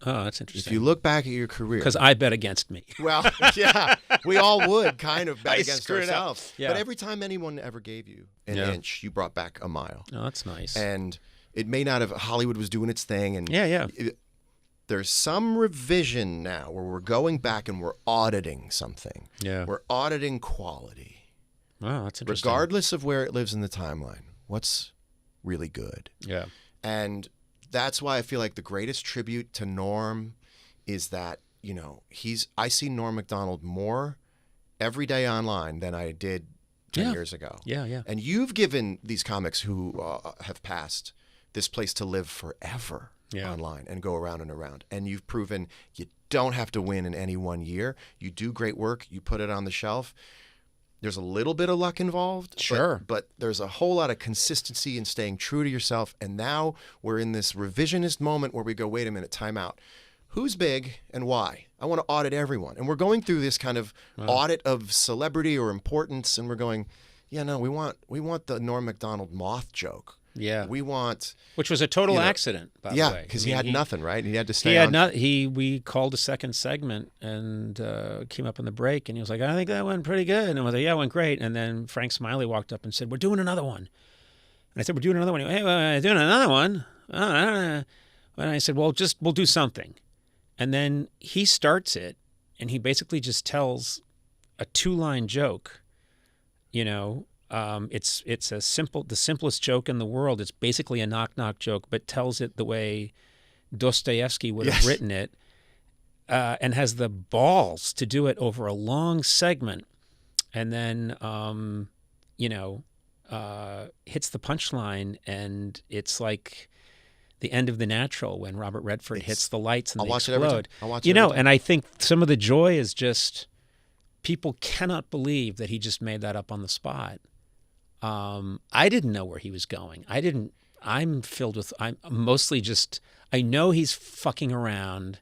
Oh, that's interesting. If you look back at your career... Because I bet against me. Well, yeah, we all would kind of bet against ourselves. Yeah. But every time anyone ever gave you an inch, you brought back a mile. Oh, that's nice. And it may not have... Hollywood was doing its thing. And there's some revision now where we're going back and we're auditing something. Yeah. We're auditing quality. Wow, that's interesting. Regardless of where it lives in the timeline. What's really good? Yeah. And... that's why I feel like the greatest tribute to Norm is that, I see Norm Macdonald more every day online than I did 10 years ago. Yeah, yeah. And you've given these comics who have passed this place to live forever online and go around and around. And you've proven you don't have to win in any one year. You do great work. You put it on the shelf. There's a little bit of luck involved. Sure. But there's a whole lot of consistency in staying true to yourself. And now we're in this revisionist moment where we go, wait a minute, time out. Who's big and why? I want to audit everyone. And we're going through this kind of audit of celebrity or importance. And we're going, we want the Norm Macdonald moth joke. Yeah. We want... which was a total accident, by the way. Yeah, because he had nothing, right? He had to stay on. We called a second segment and came up on the break, and he was like, I think that went pretty good. And I was like, yeah, it went great. And then Frank Smiley walked up and said, we're doing another one. And I said, we're doing another one. He went, hey, we're doing another one? And I said, well, we'll do something. And then he starts it, and he basically just tells a 2-line joke, It's the simplest joke in the world. It's basically a knock-knock joke, but tells it the way Dostoevsky would have written it, and has the balls to do it over a long segment, and then hits the punchline, and it's like the end of The Natural when Robert Redford hits the lights and they explode. I'll watch it every time. And I think some of the joy is just people cannot believe that he just made that up on the spot. I didn't know where he was going. I'm mostly just, I know he's fucking around.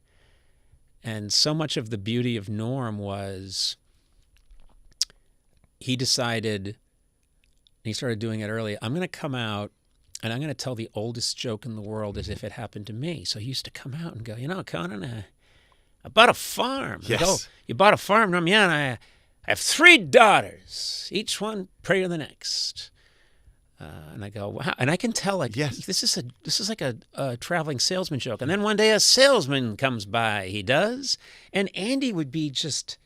And so much of the beauty of Norm was he decided, and he started doing it early, I'm going to come out and I'm going to tell the oldest joke in the world as if it happened to me. So he used to come out and go, Conan, I bought a farm. Yes. I go, you bought a farm? And I have 3 daughters, each one pray to the next. And I go, wow. And I can tell, this is like a traveling salesman joke. And then one day a salesman comes by, he does. And Andy would be just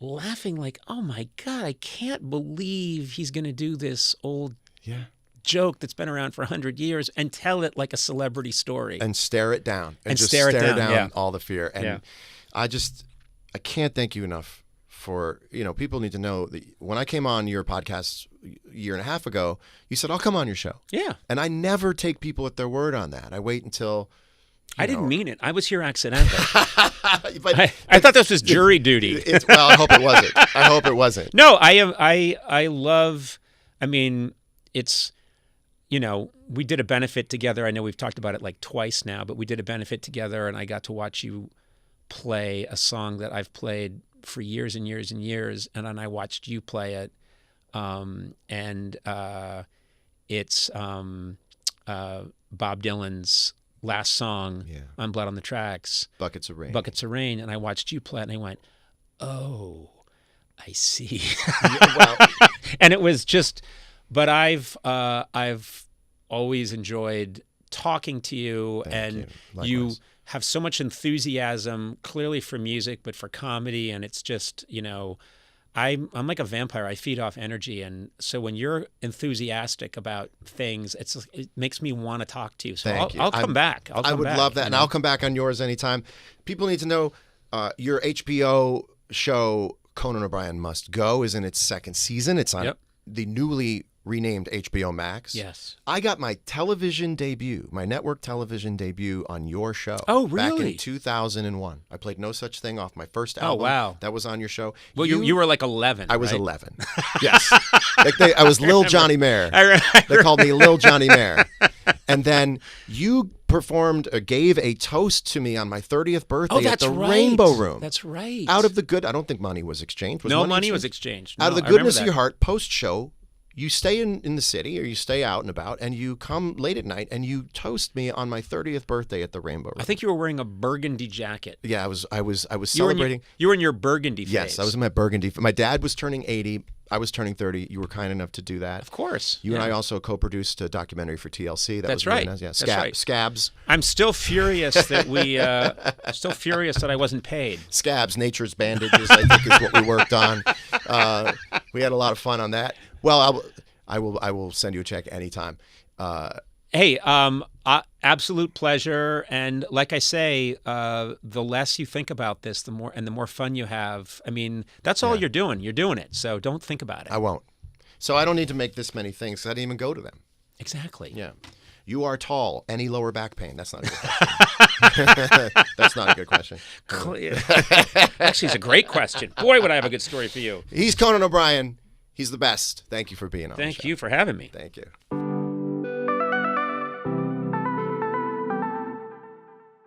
laughing like, oh my God, I can't believe he's going to do this old joke that's been around for 100 years and tell it like a celebrity story. And stare it down. And just stare it down all the fear. And I can't thank you enough for, people need to know that when I came on your podcast a year and a half ago, you said, I'll come on your show. Yeah. And I never take people at their word on that. I wait until I didn't mean it. I was here accidentally. But I thought this was jury duty. Well, I hope it wasn't. I hope it wasn't. No, I love. I mean, it's. We did a benefit together. I know we've talked about it like twice now, but we did a benefit together, and I got to watch you play a song that I've played for years and years and years, and then I watched you play it, and it's Bob Dylan's last song on Blood on the Tracks, Buckets of Rain. Buckets of Rain, and I watched you play it, and I went, oh, I see. Well, and it was just, but I've always enjoyed talking to you, and you have so much enthusiasm, clearly for music, but for comedy, and it's just, I'm like a vampire. I feed off energy, and so when you're enthusiastic about things, it makes me want to talk to you. So I'll come back. I would love that, and I'll come back on yours anytime. People need to know your HBO show, Conan O'Brien Must Go, is in its second season. It's on the newly renamed HBO Max. Yes. I got my television debut, my network television debut on your show. Oh, really? Back in 2001. I played No Such Thing off my first album. Oh, wow. That was on your show. Well, you were like 11, I was right? 11. Yes. I was Lil Johnny Mayer. They called me Lil Johnny Mayer. And then you gave a toast to me on my 30th birthday at the Rainbow Room. That's right. Out of the good, I don't think money was exchanged. No money was exchanged. Out of the goodness of your heart, post-show, you stay in the city, or you stay out and about, and you come late at night and you toast me on my 30th birthday at the Rainbow Room. I think you were wearing a burgundy jacket. Yeah, I was celebrating. You were in your burgundy phase. Yes, I was in my burgundy. My dad was turning 80. I was turning 30. You were kind enough to do that. Of course. You and I also co-produced a documentary for TLC. That's was right. Really nice. Yeah, That's right. Scabs. I'm still furious that I wasn't paid. Scabs, Nature's Bandages, I think is what we worked on. We had a lot of fun on that. Well, I will send you a check anytime. Hey, absolute pleasure. And like I say, the less you think about this, the more fun you have. I mean, that's all you're doing. You're doing it. So don't think about it. I won't. So I don't need to make this many things. I didn't even go to them. Exactly. Yeah. You are tall. Any lower back pain? That's not a good question. That's not a good question. Actually, it's a great question. Boy, would I have a good story for you. He's Conan O'Brien. He's the best. Thank you for being on the show. Thank you for having me. Thank you.